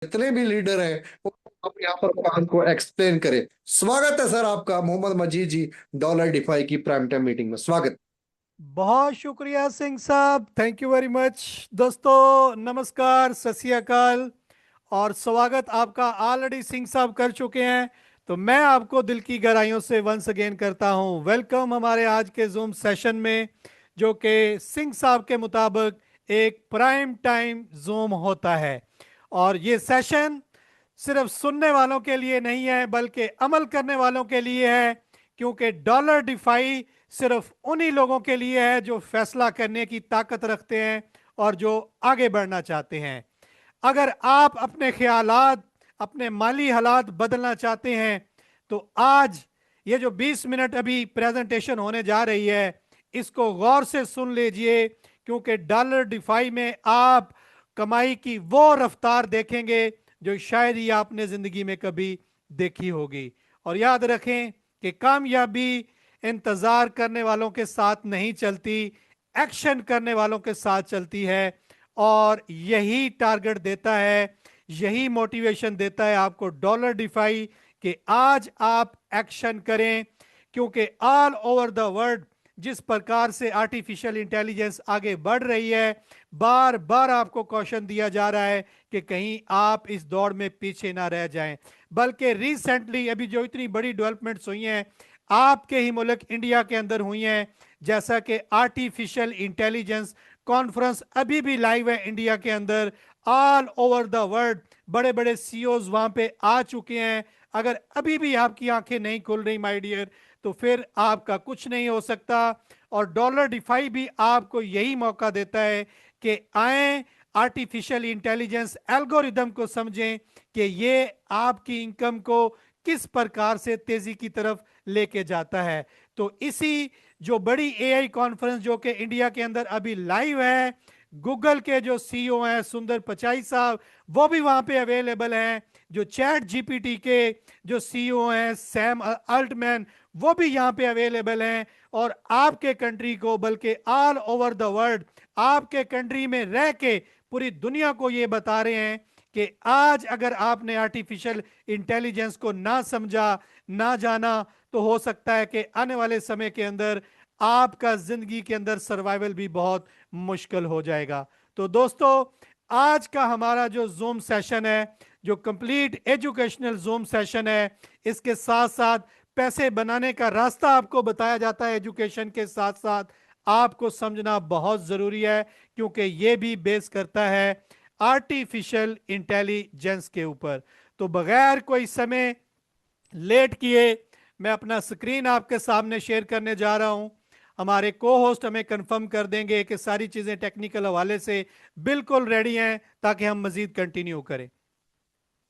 जितने भी लीडर हैं वो आप यहाँ पर प्लान को एक्सप्लेन करें। स्वागत है सर आपका मोहम्मद मजीद जी, डॉलर डिफाई की प्राइम टाइम मीटिंग में स्वागत। बहुत शुक्रिया सिंह साहब, थैंक यू वेरी मच। दोस्तों नमस्कार, सत श्री अकाल और स्वागत आपका ऑलरेडी सिंह साहब कर चुके हैं, तो मैं आपको दिल की गहराइयों से वंस अगेन करता हूं वेलकम हमारे आज के जूम सेशन में, जो कि सिंह साहब के मुताबिक एक प्राइम टाइम जूम होता है। और ये सेशन सिर्फ सुनने वालों के लिए नहीं है बल्कि अमल करने वालों के लिए है, क्योंकि डॉलर डिफाई सिर्फ उन्हीं लोगों के लिए है जो फैसला करने की ताकत रखते हैं और जो आगे बढ़ना चाहते हैं। अगर आप अपने ख्यालात, अपने माली हालात बदलना चाहते हैं तो आज ये जो 20 मिनट अभी प्रेजेंटेशन होने जा रही है इसको गौर से सुन लीजिए, क्योंकि डॉलर डिफाई में आप कमाई की वो रफ्तार देखेंगे जो शायद ही आपने जिंदगी में कभी देखी होगी। और याद रखें कि कामयाबी इंतजार करने वालों के साथ नहीं चलती, एक्शन करने वालों के साथ चलती है। और यही टारगेट देता है, यही मोटिवेशन देता है आपको डॉलर डिफाई कि आज आप एक्शन करें, क्योंकि ऑल ओवर द वर्ल्ड जिस प्रकार से आर्टिफिशियल इंटेलिजेंस आगे बढ़ रही है, बार बार आपको क्वेश्चन दिया जा रहा है कि कहीं आप इस दौड़ में पीछे ना रह जाएं। बल्कि रिसेंटली अभी जो इतनी बड़ी डेवलपमेंट्स हुई हैं आपके ही मुल्क इंडिया के अंदर हुई हैं, जैसा कि आर्टिफिशियल इंटेलिजेंस कॉन्फ्रेंस अभी भी लाइव है इंडिया के अंदर। ऑल ओवर द वर्ल्ड बड़े बड़े सीईओज वहां पे आ चुके हैं। अगर अभी भी आपकी आंखें नहीं खुल रही माय डियर, तो फिर आपका कुछ नहीं हो सकता। और डॉलर डिफाई भी आपको यही मौका देता है कि आए, आर्टिफिशियल इंटेलिजेंस एल्गोरिदम को समझें कि ये आपकी इनकम को किस प्रकार से तेजी की तरफ लेके जाता है। तो इसी जो बड़ी एआई कॉन्फ्रेंस जो कि इंडिया के अंदर अभी लाइव है, गूगल के जो सीईओ हैं सुंदर पिचाई साहब वो भी वहां पे अवेलेबल हैं, जो चैट जीपीटी के जो सीईओ हैं सैम अल्टमैन वो भी यहाँ पे अवेलेबल हैं। और आपके कंट्री को बल्कि ऑल ओवर द वर्ल्ड आपके कंट्री में रह के पूरी दुनिया को ये बता रहे हैं कि आज अगर आपने आर्टिफिशियल इंटेलिजेंस को ना समझा, ना जाना, तो हो सकता है कि आने वाले समय के अंदर आपका जिंदगी के अंदर सर्वाइवल भी बहुत मुश्किल हो जाएगा। तो दोस्तों आज का हमारा जो जूम सेशन है, जो कंप्लीट एजुकेशनल जूम सेशन है, इसके साथ साथ पैसे बनाने का रास्ता आपको बताया जाता है। एजुकेशन के साथ साथ आपको समझना बहुत जरूरी है, क्योंकि ये भी बेस करता है आर्टिफिशियल इंटेलिजेंस के ऊपर। तो बगैर कोई समय लेट किए मैं अपना स्क्रीन आपके सामने शेयर करने जा रहा हूं। हमारे को होस्ट हमें कंफर्म कर देंगे कि सारी चीजें टेक्निकल हवाले से बिल्कुल रेडी हैं ताकि हम मजीद कंटिन्यू करें।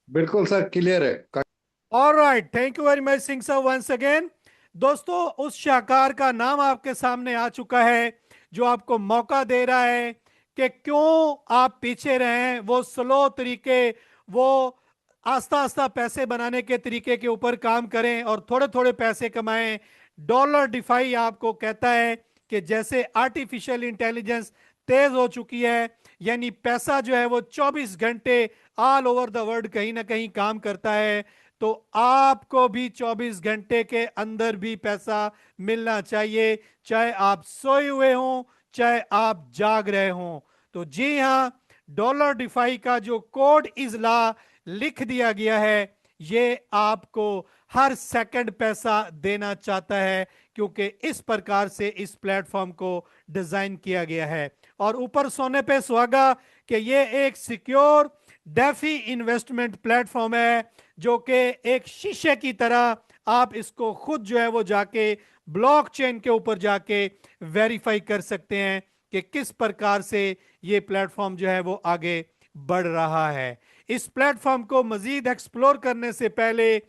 बिल्कुल सर, क्लियर है। Alright, thank you very much Singh sir once again. दोस्तों उस शाहकार का नाम आपके सामने आ चुका है जो आपको मौका दे रहा है कि क्यों आप पीछे रहें, वो स्लो तरीके, वो आस्ता आस्ता पैसे बनाने के तरीके के ऊपर काम करें और थोड़े थोड़े पैसे कमाएं। डॉलर डिफाई आपको कहता है कि जैसे आर्टिफिशियल इंटेलिजेंस तेज हो चुकी है, यानी पैसा जो है वो 24 घंटे ऑल ओवर द वर्ल्ड कहीं ना कहीं काम करता है, तो आपको भी 24 घंटे के अंदर भी पैसा मिलना चाहिए, चाहे आप सोए हुए हों, चाहे आप जाग रहे हों। तो जी हां, डॉलर डिफाई का जो कोड इज ला लिख दिया गया है, ये आपको हर सेकंड पैसा देना चाहता है, क्योंकि इस प्रकार से इस प्लेटफॉर्म को डिजाइन किया गया है। और ऊपर सोने पे सुहागा कि ये एक सिक्योर डेफी इन्वेस्टमेंट प्लेटफॉर्म है, जो कि एक शीशे की तरह आप इसको खुद जो है वो जाके ब्लॉकचेन के ऊपर जाके वेरीफाई कर सकते हैं कि किस प्रकार से ये प्लेटफॉर्म जो है वो आगे बढ़ रहा है। इस प्लेटफॉर्म को मजीद एक्सप्लोर करने से पहले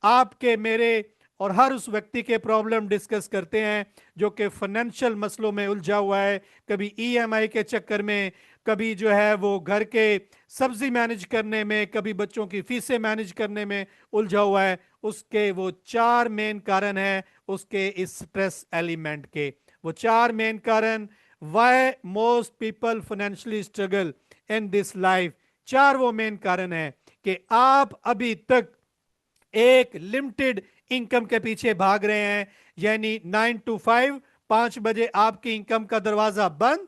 आपके, मेरे और हर उस व्यक्ति के प्रॉब्लम डिस्कस करते हैं जो कि फाइनेंशियल मसलों में उलझा हुआ है, कभी ईएमआई के चक्कर में, कभी जो है वो घर के सब्जी मैनेज करने में, कभी बच्चों की फीसें मैनेज करने में उलझा हुआ है। उसके वो चार मेन कारण हैं, उसके इस स्ट्रेस एलिमेंट के वो चार मेन कारण, why most people financially struggle in this life, चार वो मेन कारण है कि आप अभी तक एक लिमिटेड इनकम के पीछे भाग रहे हैं, यानी 9 to 5, 5 बजे आपकी इनकम का दरवाजा बंद,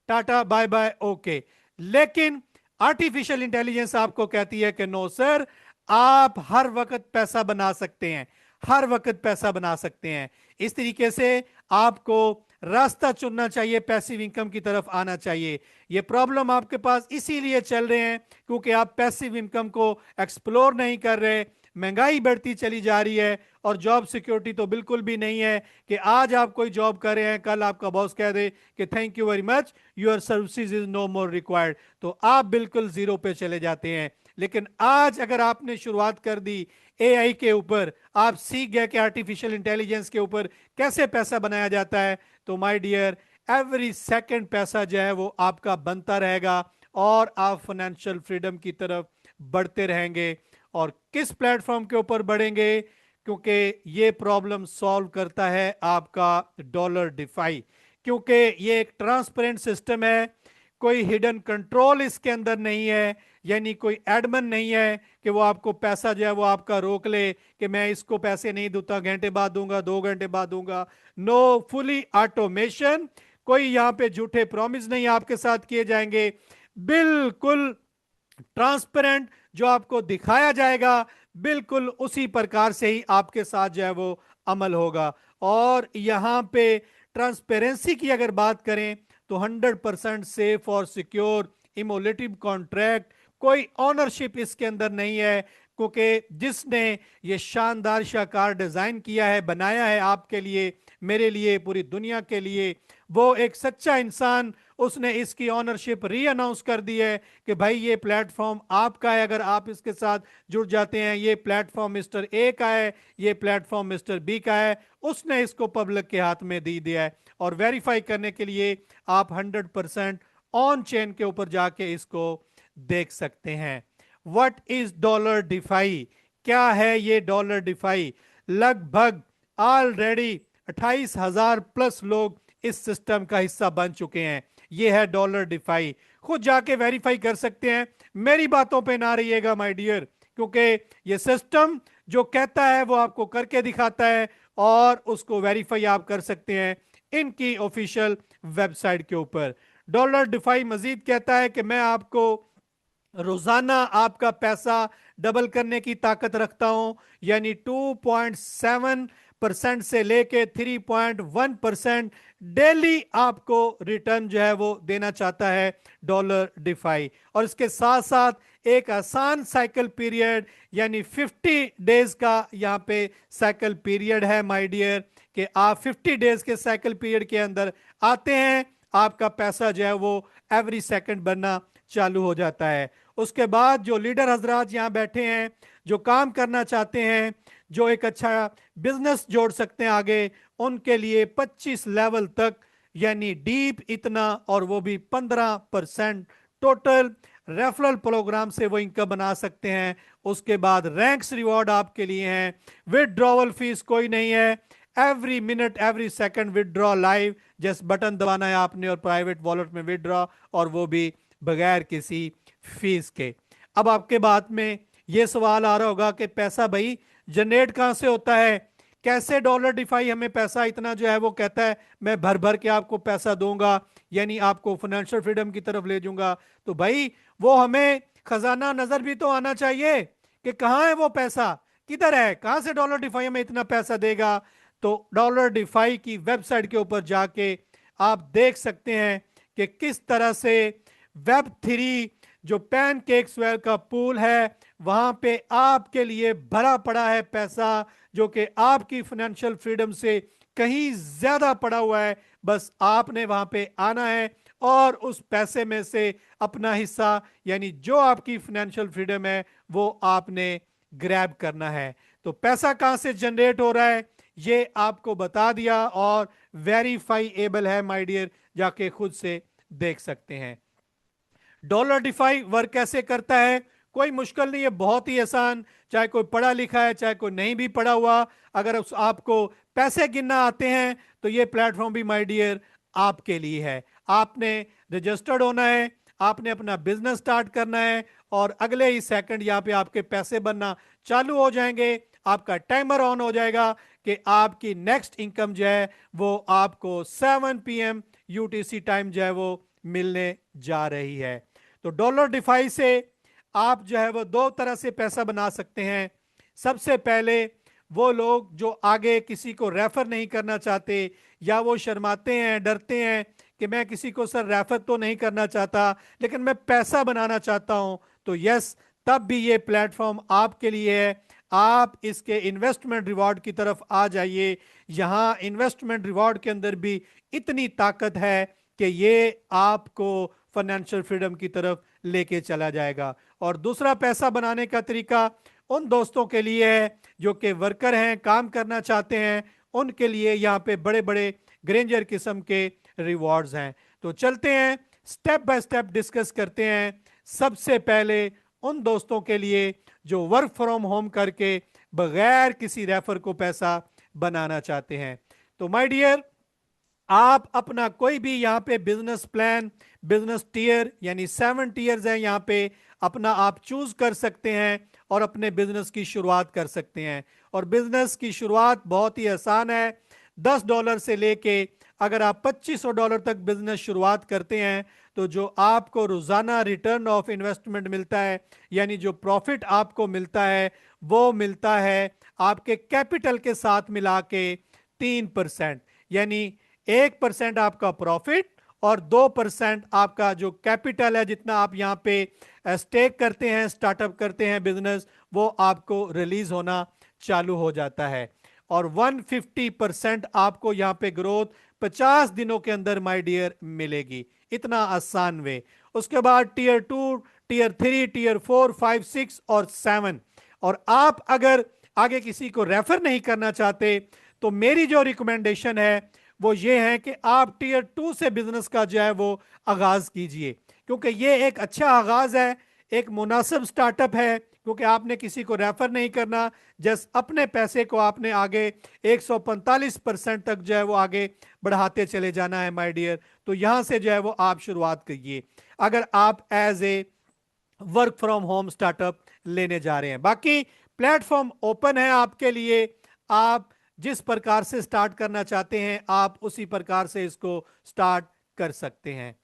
टाटा बाय बाय ओके। लेकिन आर्टिफिशियल इंटेलिजेंस आपको कहती है कि नो सर, आप हर वक्त पैसा बना सकते हैं, हर वक्त पैसा बना सकते हैं। इस तरीके से आपको रास्ता चुनना चाहिए, पैसिव इनकम की तरफ आना चाहिए। ये प्रॉब्लम आपके पास इसीलिए चल रहे हैं क्योंकि आप पैसिव इनकम को एक्सप्लोर नहीं कर रहे, महंगाई बढ़ती चली जा रही है और जॉब सिक्योरिटी तो बिल्कुल भी नहीं है कि आज आप कोई जॉब कर रहे हैं, कल आपका बॉस कह दे कि thank you very much, your services is no more required, तो आप बिल्कुल जीरो पे चले जाते हैं। लेकिन आज अगर आपने शुरुआत कर दी एआई के ऊपर, आप सीख गए कि आर्टिफिशियल इंटेलिजेंस के ऊपर कैसे पैसा बनाया जाता है, तो माय डियर, एवरी सेकंड पैसा जो है वो आपका बनता रहेगा और आप फाइनेंशियल फ्रीडम की तरफ बढ़ते रहेंगे। और किस प्लेटफॉर्म के ऊपर बढ़ेंगे? क्योंकि ये प्रॉब्लम सॉल्व करता है आपका डॉलर डिफाई, क्योंकि ये एक ट्रांसपेरेंट सिस्टम है, कोई हिडन कंट्रोल इसके अंदर नहीं है, यानी कोई एडमन नहीं है कि वो आपको पैसा जो है वो आपका रोक ले कि मैं इसको पैसे नहीं दूंगा, घंटे बाद दूंगा, 2 घंटे बाद दूंगा। नो, फुली ऑटोमेशन, कोई यहां पे झूठे प्रॉमिस नहीं आपके साथ किए जाएंगे, बिल्कुल ट्रांसपेरेंट, जो आपको दिखाया जाएगा बिल्कुल उसी प्रकार से ही आपके साथ जो है वो अमल होगा। और यहां पे ट्रांसपेरेंसी की अगर बात करें तो 100% सेफ और सिक्योर इमोलेटिव कॉन्ट्रैक्ट, कोई ऑनरशिप इसके अंदर नहीं है, क्योंकि जिसने ये शानदार शाकार डिजाइन किया है, बनाया है आपके लिए, मेरे लिए, पूरी दुनिया के लिए, वो एक सच्चा इंसान, उसने इसकी ऑनरशिप री अनाउंस कर दी है कि भाई ये प्लेटफॉर्म आपका है, अगर आप इसके साथ जुड़ जाते हैं, ये प्लेटफॉर्म मिस्टर ए का है, ये प्लेटफॉर्म मिस्टर बी का है, उसने इसको पब्लिक के हाथ में दे दिया है। और वेरीफाई करने के लिए आप 100% ऑन चेन के ऊपर जाके इसको देख सकते हैं। What is Dollar Defy? क्या है ये डॉलर डिफाई? लगभग ऑलरेडी 28,000 प्लस लोग इस सिस्टम का हिस्सा बन चुके हैं। ये है डॉलर डिफाई, खुद जाके वेरीफाई कर सकते हैं, मेरी बातों पे ना रहिएगा माय डियर, क्योंकि ये सिस्टम जो कहता है वो आपको करके दिखाता है और उसको वेरीफाई आप कर सकते हैं इनकी ऑफिशियल वेबसाइट के ऊपर। डॉलर डिफाई मजीद कहता है कि मैं आपको रोजाना आपका पैसा डबल करने की ताकत रखता हूं, यानी 2.7% से लेके 3.1% डेली आपको रिटर्न जो है वो देना चाहता है डॉलर डिफाई। और इसके साथ साथ एक आसान साइकिल पीरियड, यानी 50 डेज का यहाँ पे साइकिल पीरियड है माय डियर, कि आप 50 डेज के साइकिल पीरियड के अंदर आते हैं, आपका पैसा जो है वो एवरी सेकंड बनना चालू हो जाता है। उसके बाद जो लीडर हजरात यहाँ बैठे हैं, जो काम करना चाहते हैं, जो एक अच्छा बिजनेस जोड़ सकते हैं आगे, उनके लिए 25 लेवल तक, यानी डीप इतना, और वो भी 15% टोटल रेफरल प्रोग्राम से वो इनकम बना सकते हैं। उसके बाद रैंक्स रिवॉर्ड आपके लिए हैं, विदड्रॉवल फीस कोई नहीं है, every minute every second withdraw live, just button दबाना है आपने और प्राइवेट वॉलेट में विदड्रॉ, और वो भी बगैर किसी फीस के। अब आपके बाद में ये सवाल आ रहा होगा कि पैसा भाई जनरेट कहां से होता है, कैसे डॉलर डिफाई हमें पैसा इतना जो है वो कहता है मैं भर भर के आपको पैसा दूंगा, यानी आपको फाइनेंशियल फ्रीडम की तरफ ले जाऊंगा। तो भाई वो हमें खजाना नजर भी तो आना चाहिए कि कहां है वो पैसा, किधर है, कहां से डॉलर डिफाई हमें इतना पैसा देगा। तो डॉलर डिफाई की वेबसाइट के ऊपर जाके आप देख सकते हैं कि किस तरह से वेब 3 जो पैनकेक्सवेल का पूल है, वहां पे आपके लिए भरा पड़ा है पैसा, जो कि आपकी फाइनेंशियल फ्रीडम से कहीं ज्यादा पड़ा हुआ है। बस आपने वहां पे आना है और उस पैसे में से अपना हिस्सा, यानी जो आपकी फाइनेंशियल फ्रीडम है, वो आपने ग्रैब करना है। तो पैसा कहां से जनरेट हो रहा है ये आपको बता दिया, और वेरीफाइएबल है माय डियर, जाके खुद से देख सकते हैं। डॉलर डिफाई वर्क कैसे करता है? कोई मुश्किल नहीं है, बहुत ही आसान, चाहे कोई पढ़ा लिखा है चाहे कोई नहीं भी पढ़ा हुआ, अगर आपको पैसे गिनना आते हैं तो ये प्लेटफॉर्म भी माय डियर आपके लिए है। आपने रजिस्टर्ड होना है, आपने अपना बिजनेस स्टार्ट करना है और अगले ही सेकंड यहाँ पे आपके पैसे बनना चालू हो जाएंगे। आपका टाइमर ऑन हो जाएगा कि आपकी नेक्स्ट इनकम जो है वो आपको 7 PM UTC टाइम जो है वो मिलने जा रही है। तो डॉलर डिफाई से आप जो है वो दो तरह से पैसा बना सकते हैं। सबसे पहले वो लोग जो आगे किसी को रेफर नहीं करना चाहते या वो शर्माते हैं, डरते हैं कि मैं किसी को सर रेफर तो नहीं करना चाहता लेकिन मैं पैसा बनाना चाहता हूं, तो यस, तब भी ये प्लेटफॉर्म आपके लिए है। आप इसके इन्वेस्टमेंट रिवॉर्ड की तरफ आ जाइए। यहां इन्वेस्टमेंट रिवॉर्ड के अंदर भी इतनी ताकत है कि ये आपको फाइनेंशियल फ्रीडम की तरफ लेके चला जाएगा। और दूसरा पैसा बनाने का तरीका उन दोस्तों के लिए है जो कि वर्कर हैं, काम करना चाहते हैं, उनके लिए यहाँ पे बड़े बड़े ग्रेंजर किस्म के रिवॉर्ड्स हैं। तो चलते हैं, स्टेप बाय स्टेप डिस्कस करते हैं। सबसे पहले उन दोस्तों के लिए जो वर्क फ्रॉम होम करके बगैर किसी रेफर को पैसा बनाना चाहते हैं। तो माय डियर, आप अपना कोई भी यहाँ पे बिजनेस प्लान, बिजनेस टीयर यानी 7 टीयर्स हैं यहाँ पे, अपना आप चूज कर सकते हैं और अपने बिजनेस की शुरुआत कर सकते हैं। और बिजनेस की शुरुआत बहुत ही आसान है। $10 से लेके अगर आप $2500 तक बिजनेस शुरुआत करते हैं तो जो आपको रोजाना रिटर्न ऑफ इन्वेस्टमेंट मिलता है, यानी जो प्रॉफिट आपको मिलता है, वो मिलता है आपके कैपिटल के साथ मिला के 3%। यानी 1% आपका प्रॉफिट और 2% आपका जो कैपिटल है, जितना आप यहाँ पे स्टेक करते हैं, स्टार्टअप करते हैं बिजनेस, वो आपको रिलीज होना चालू हो जाता है। और 150% आपको यहाँ पे ग्रोथ 50 दिनों के अंदर माय डियर मिलेगी। इतना आसान वे। उसके बाद टीयर 2, टीयर 3, टीयर 4, 5, 6 और 7। और आप अगर आगे किसी को रेफर नहीं करना चाहते तो मेरी जो रिकमेंडेशन है वो ये है कि आप टीयर 2 से बिजनेस का जो है वो आगाज कीजिए, क्योंकि ये एक अच्छा आगाज है, एक मुनासिब स्टार्टअप है, क्योंकि आपने किसी को रेफर नहीं करना, जस्ट अपने पैसे को आपने आगे 145% तक जो है वो आगे बढ़ाते चले जाना है माय डियर। तो यहां से जो है वो आप शुरुआत करिए अगर आप as a work from home startup लेने जा रहे हैं। बाकी प्लेटफॉर्म ओपन है आपके लिए, आप जिस प्रकार से स्टार्ट करना चाहते हैं आप उसी प्रकार से इसको स्टार्ट कर सकते हैं।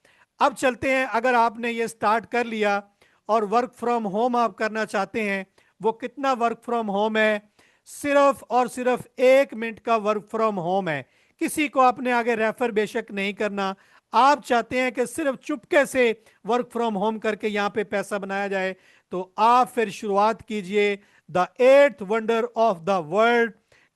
अब चलते हैं, अगर आपने ये स्टार्ट कर लिया और वर्क फ्रॉम होम आप करना चाहते हैं, वो कितना वर्क फ्रॉम होम है? सिर्फ और सिर्फ 1 मिनट का वर्क फ्रॉम होम है। किसी को आपने आगे रेफर बेशक नहीं करना। आप चाहते हैं कि सिर्फ चुपके से वर्क फ्रॉम होम करके यहां पे पैसा बनाया जाए, तो आप फिर शुरुआत कीजिए the 8th wonder of the world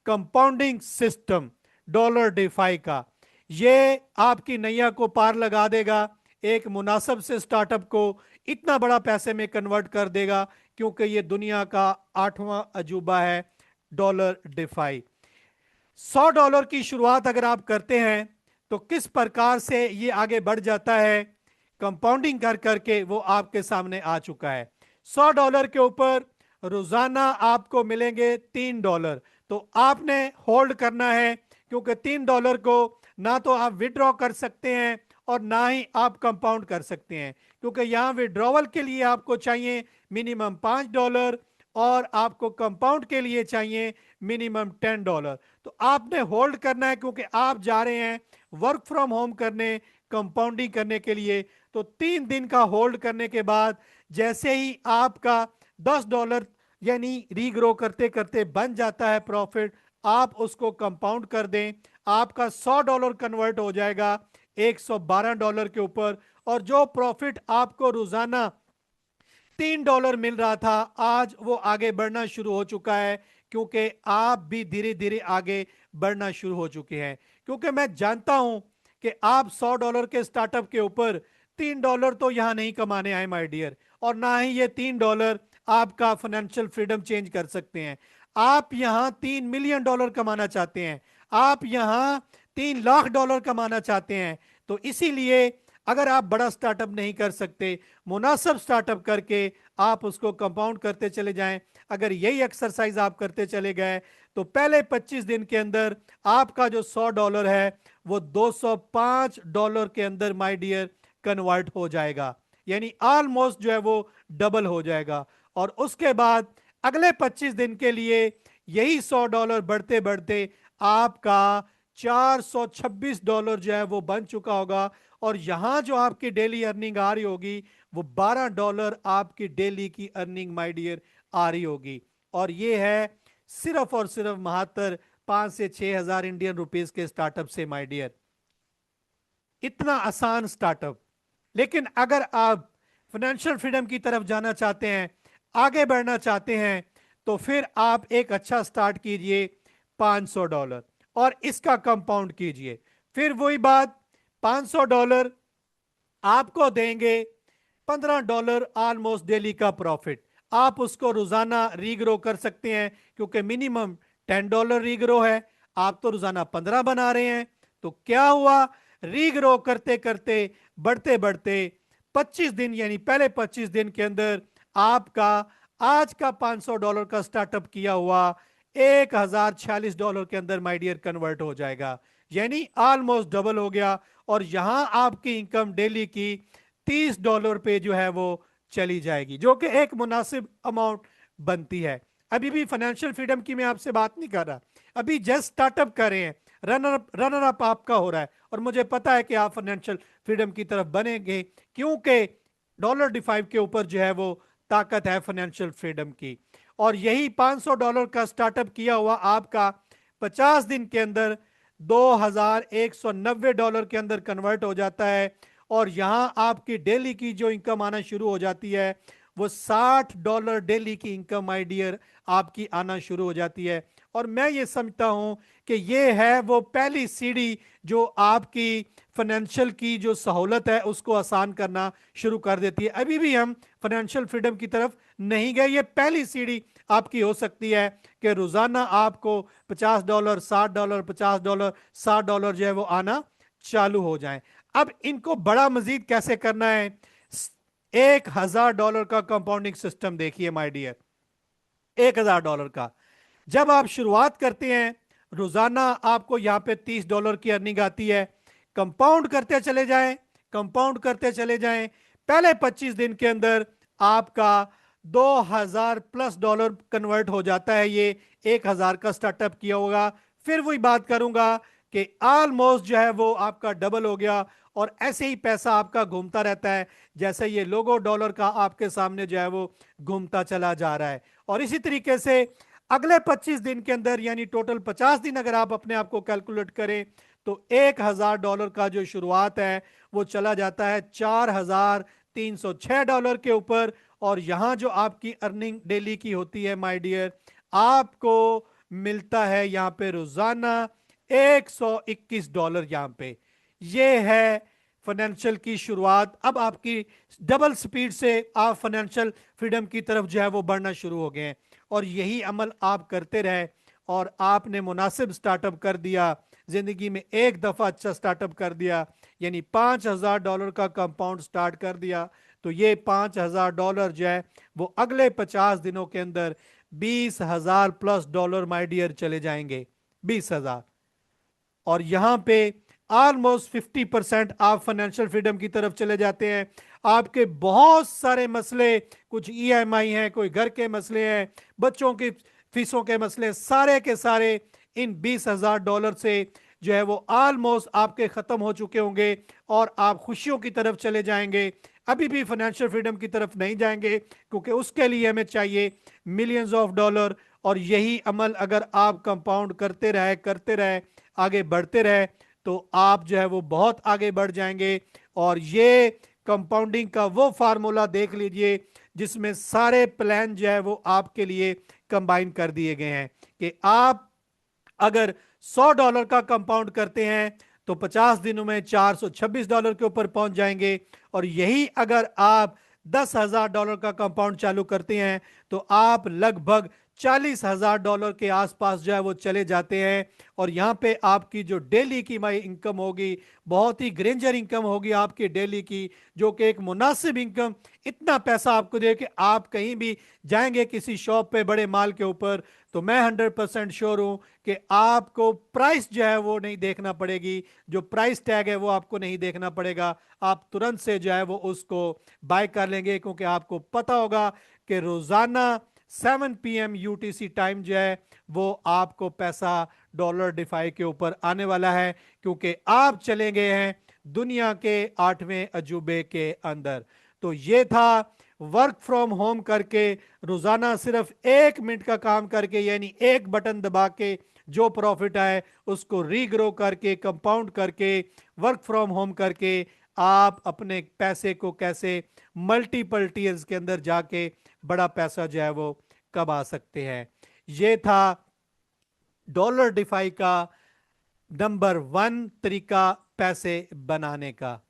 compounding system, Dollar Defy का। ये आपकी नैया को पार लगा देगा, एक मुनासिब से स्टार्टअप को इतना बड़ा पैसे में कन्वर्ट कर देगा, क्योंकि ये दुनिया का 8वां अजूबा है, डॉलर डिफाई। $100 की शुरुआत अगर आप करते हैं तो किस प्रकार से ये आगे बढ़ जाता है, कंपाउंडिंग कर करके वो आपके सामने आ चुका है। $100 के ऊपर रोजाना आपको मिलेंगे $3। तो आपने होल्ड करना है, क्योंकि $3 को ना तो आप विड्रॉ कर सकते हैं और ना ही आप कंपाउंड कर सकते हैं, क्योंकि यहां विड्रॉवल के लिए आपको चाहिए मिनिमम $5 और आपको कंपाउंड के लिए चाहिए मिनिमम $10। तो आपने होल्ड करना है, क्योंकि आप जा रहे हैं वर्क फ्रॉम होम करने, कंपाउंडिंग करने के लिए। तो 3 दिन का होल्ड करने के बाद जैसे ही आपका $10 यानी रीग्रो करते करते बन जाता है प्रॉफिट, आप उसको कंपाउंड कर दें, आपका $100 कन्वर्ट हो जाएगा $112 के ऊपर। और जो प्रॉफिट आपको रोजाना $3 मिल रहा था, आज वो आगे बढ़ना शुरू हो चुका है, क्योंकि आप भी धीरे धीरे आगे बढ़ना शुरू हो चुके हैं। क्योंकि मैं जानता हूं कि आप $100 के स्टार्टअप के ऊपर $3 तो यहां नहीं कमाने आए माय डियर, और ना ही ये $3 आपका फाइनेंशियल फ्रीडम चेंज कर सकते हैं। आप यहां $3 मिलियन कमाना चाहते हैं, आप यहां $3 लाख कमाना चाहते हैं। तो इसीलिए अगर आप बड़ा स्टार्टअप नहीं कर सकते, मुनासिब स्टार्टअप करके आप उसको कंपाउंड करते चले जाएं। अगर यही एक्सरसाइज आप करते चले गए तो पहले 25 दिन के अंदर आपका जो $100 है वो $205 के अंदर माय डियर कन्वर्ट हो जाएगा। यानी ऑलमोस्ट जो है वो डबल हो जाएगा। और उसके बाद अगले 25 दिन के लिए यही $100 बढ़ते बढ़ते आपका $426 जो है वो बन चुका होगा। और यहां जो आपकी डेली अर्निंग आ रही होगी वो $12 आपकी डेली की अर्निंग माय डियर आ रही होगी। और ये है सिर्फ और सिर्फ महातर 5 से 6 हजार इंडियन रुपीस के स्टार्टअप से माय डियर। इतना आसान स्टार्टअप। लेकिन अगर आप फाइनेंशियल फ्रीडम की तरफ जाना चाहते हैं, आगे बढ़ना चाहते हैं, तो फिर आप एक अच्छा स्टार्ट कीजिए $500 और इसका कंपाउंड कीजिए। फिर वही बात, $500 आपको देंगे $15 ऑलमोस्ट डेली का प्रॉफिट। आप उसको रोजाना रीग्रो कर सकते हैं क्योंकि मिनिमम $10 रीग्रो है, आप तो रोजाना 15 बना रहे हैं। तो क्या हुआ, रीग्रो करते करते बढ़ते बढ़ते 25 दिन यानी पहले 25 दिन के अंदर आपका आज का $500 का स्टार्टअप किया हुआ $1046 के अंदर माय डियर कन्वर्ट हो जाएगा, यानी ऑलमोस्ट डबल हो गया। और यहां आपकी इनकम डेली की $30 पे जो है वो चली जाएगी, जो कि एक मुनासिब अमाउंट बनती है। अभी भी फाइनेंशियल फ्रीडम की मैं आपसे बात नहीं कर रहा, अभी जस्ट स्टार्टअप कर रहे हैं, रनर अप आपका हो रहा है। और मुझे पता है कि आप फाइनेंशियल फ्रीडम की तरफ बनेंगे क्योंकि $5 के ऊपर जो है वो ताकत है फाइनेंशियल फ्रीडम की। और यही $500 का स्टार्टअप किया हुआ आपका 50 दिन के अंदर $2190 के अंदर कन्वर्ट हो जाता है। और यहां आपकी डेली की जो इनकम आना शुरू हो जाती है वो $60 डेली की इनकम माय डियर आपकी आना शुरू हो जाती है। और मैं ये समझता हूं कि ये है वो पहली सीढ़ी जो आपकी फाइनेंशियल की जो सहूलत है उसको आसान करना शुरू कर देती है। अभी भी हम फाइनेंशियल फ्रीडम की तरफ नहीं गए, ये पहली सीढ़ी आपकी हो सकती है कि रोजाना आपको $50, $60, $50, $60 जो है वो आना चालू हो जाए। अब इनको बड़ा मजीद कैसे करना है, $1000 का कंपाउंडिंग सिस्टम देखिए माय डियर। $1000 का जब आप शुरुआत करते हैं, रोजाना आपको यहां पे $30 की अर्निंग आती है। कंपाउंड करते चले जाएं, कंपाउंड करते चले जाएं, पहले 25 दिन के अंदर आपका $2000+ कन्वर्ट हो जाता है। ये 1000 का स्टार्टअप किया होगा, फिर वही बात करूंगा कि ऑलमोस्ट जो है वो आपका डबल हो गया। और ऐसे ही पैसा आपका घूमता रहता है, जैसे ये लोगो डॉलर का आपके सामने जो है वो घूमता चला जा रहा है। और इसी तरीके से अगले 25 दिन के अंदर यानी टोटल 50 दिन अगर आप अपने आप को कैलकुलेट करें तो $1000 का जो शुरुआत है वो चला जाता है $4306 के ऊपर। और यहां जो आपकी अर्निंग डेली की होती है माय डियर, आपको मिलता है यहां पे रोजाना $121 यहां पे। ये है फाइनेंशियल की शुरुआत। अब आपकी डबल स्पीड से आप फाइनेंशियल फ्रीडम की तरफ जो है वो बढ़ना शुरू हो गए हैं। और यही अमल आप करते रहे और आपने मुनासिब स्टार्टअप कर दिया, जिंदगी में एक दफा अच्छा स्टार्टअप कर दिया, यानी $5000 का कंपाउंड स्टार्ट कर दिया, तो ये $5000 जो है वो अगले 50 दिनों के अंदर $20000+ माय डियर चले जाएंगे, 20,000। और यहां पे ऑलमोस्ट 50% आप फाइनेंशियल फ्रीडम की तरफ चले जाते हैं। आपके बहुत सारे मसले, कुछ ईएमआई हैं, कोई घर के मसले हैं, बच्चों की फीसों के मसले, सारे के सारे इन $20000 से जो है वो ऑलमोस्ट आपके खत्म हो चुके होंगे और आप खुशियों की तरफ चले जाएंगे। अभी भी फाइनेंशियल फ्रीडम की तरफ नहीं जाएंगे क्योंकि उसके लिए हमें चाहिए मिलियंस ऑफ डॉलर। और यही अमल अगर आप कंपाउंड करते रहे आगे बढ़ते रहे तो आप जो है वो बहुत आगे बढ़ जाएंगे। और ये कंपाउंडिंग का वो फार्मूला देख लीजिए जिसमें सारे प्लान जो है वो आपके लिए कंबाइन कर दिए गए हैं कि आप अगर $100 का कंपाउंड करते हैं तो 50 दिनों में $426 के ऊपर पहुंच जाएंगे। और यही अगर आप $10,000 का कंपाउंड चालू करते हैं तो आप लगभग $40,000 के आसपास जो है वो चले जाते हैं। और यहाँ पे आपकी जो डेली की माई इनकम होगी, बहुत ही ग्रेंजर इनकम होगी आपकी डेली की, जो कि एक मुनासिब इनकम, इतना पैसा आपको दे कि आप कहीं भी जाएंगे किसी शॉप पे बड़े माल के ऊपर, तो मैं 100% श्योर हूं कि आपको प्राइस जो है वो नहीं देखना पड़ेगी, जो प्राइस टैग है वो आपको नहीं देखना पड़ेगा। आप तुरंत से जो है वो उसको बाय कर लेंगे, क्योंकि आपको पता होगा कि रोजाना 7 PM UTC टाइम जो है वो आपको पैसा डॉलर डिफाई के ऊपर आने वाला है, क्योंकि आप चले गए हैं दुनिया के 8वें अजूबे के अंदर। तो ये था वर्क फ्रॉम होम करके, रोजाना सिर्फ 1 मिनट का काम करके, यानी एक बटन दबा के जो प्रॉफिट आए उसको रीग्रो करके, कंपाउंड करके, वर्क फ्रॉम होम करके आप अपने पैसे को कैसे मल्टीपल टीयर्स के अंदर जाके बड़ा पैसा जो है वो कमा सकते हैं। ये था डॉलर डिफाई का नंबर 1 तरीका पैसे बनाने का।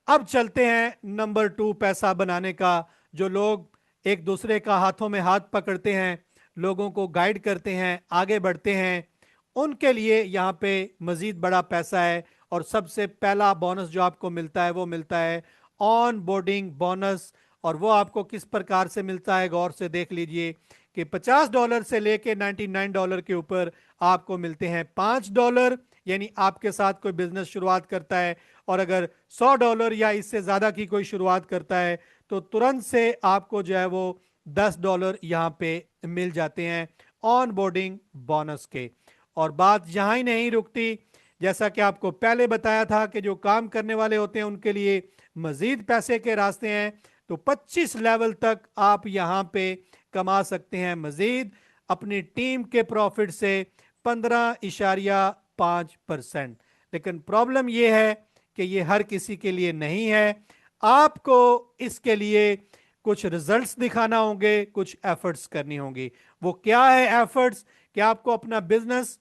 अब चलते हैं नंबर 2 पैसा बनाने का। जो लोग एक दूसरे का हाथों में हाथ पकड़ते हैं, लोगों को गाइड करते हैं, आगे बढ़ते हैं, उनके लिए यहाँ पे मजीद बड़ा पैसा है। और सबसे पहला बोनस जो आपको मिलता है वो मिलता है ऑन बोर्डिंग बोनस। और वो आपको किस प्रकार से मिलता है, गौर से देख लीजिए कि $50 से लेके $99 के ऊपर आपको मिलते हैं $5। यानी आपके साथ कोई बिजनेस शुरुआत करता है और अगर $100 या इससे ज्यादा की कोई शुरुआत करता है, तो तुरंत से आपको जो है वो $10 यहाँ पे मिल जाते हैं ऑन बोर्डिंग बोनस के। और बात यहां ही नहीं रुकती, जैसा कि आपको पहले बताया था कि जो काम करने वाले होते हैं उनके लिए मजीद पैसे के रास्ते हैं। तो 25 लेवल तक आप यहां पे कमा सकते हैं मजीद अपनी टीम के प्रॉफिट से 15.5%। लेकिन प्रॉब्लम यह है कि ये हर किसी के लिए नहीं है। आपको इसके लिए कुछ रिजल्ट्स दिखाना होंगे, कुछ एफर्ट्स करनी होंगी। वो क्या है एफर्ट्स? कि आपको अपना बिजनेस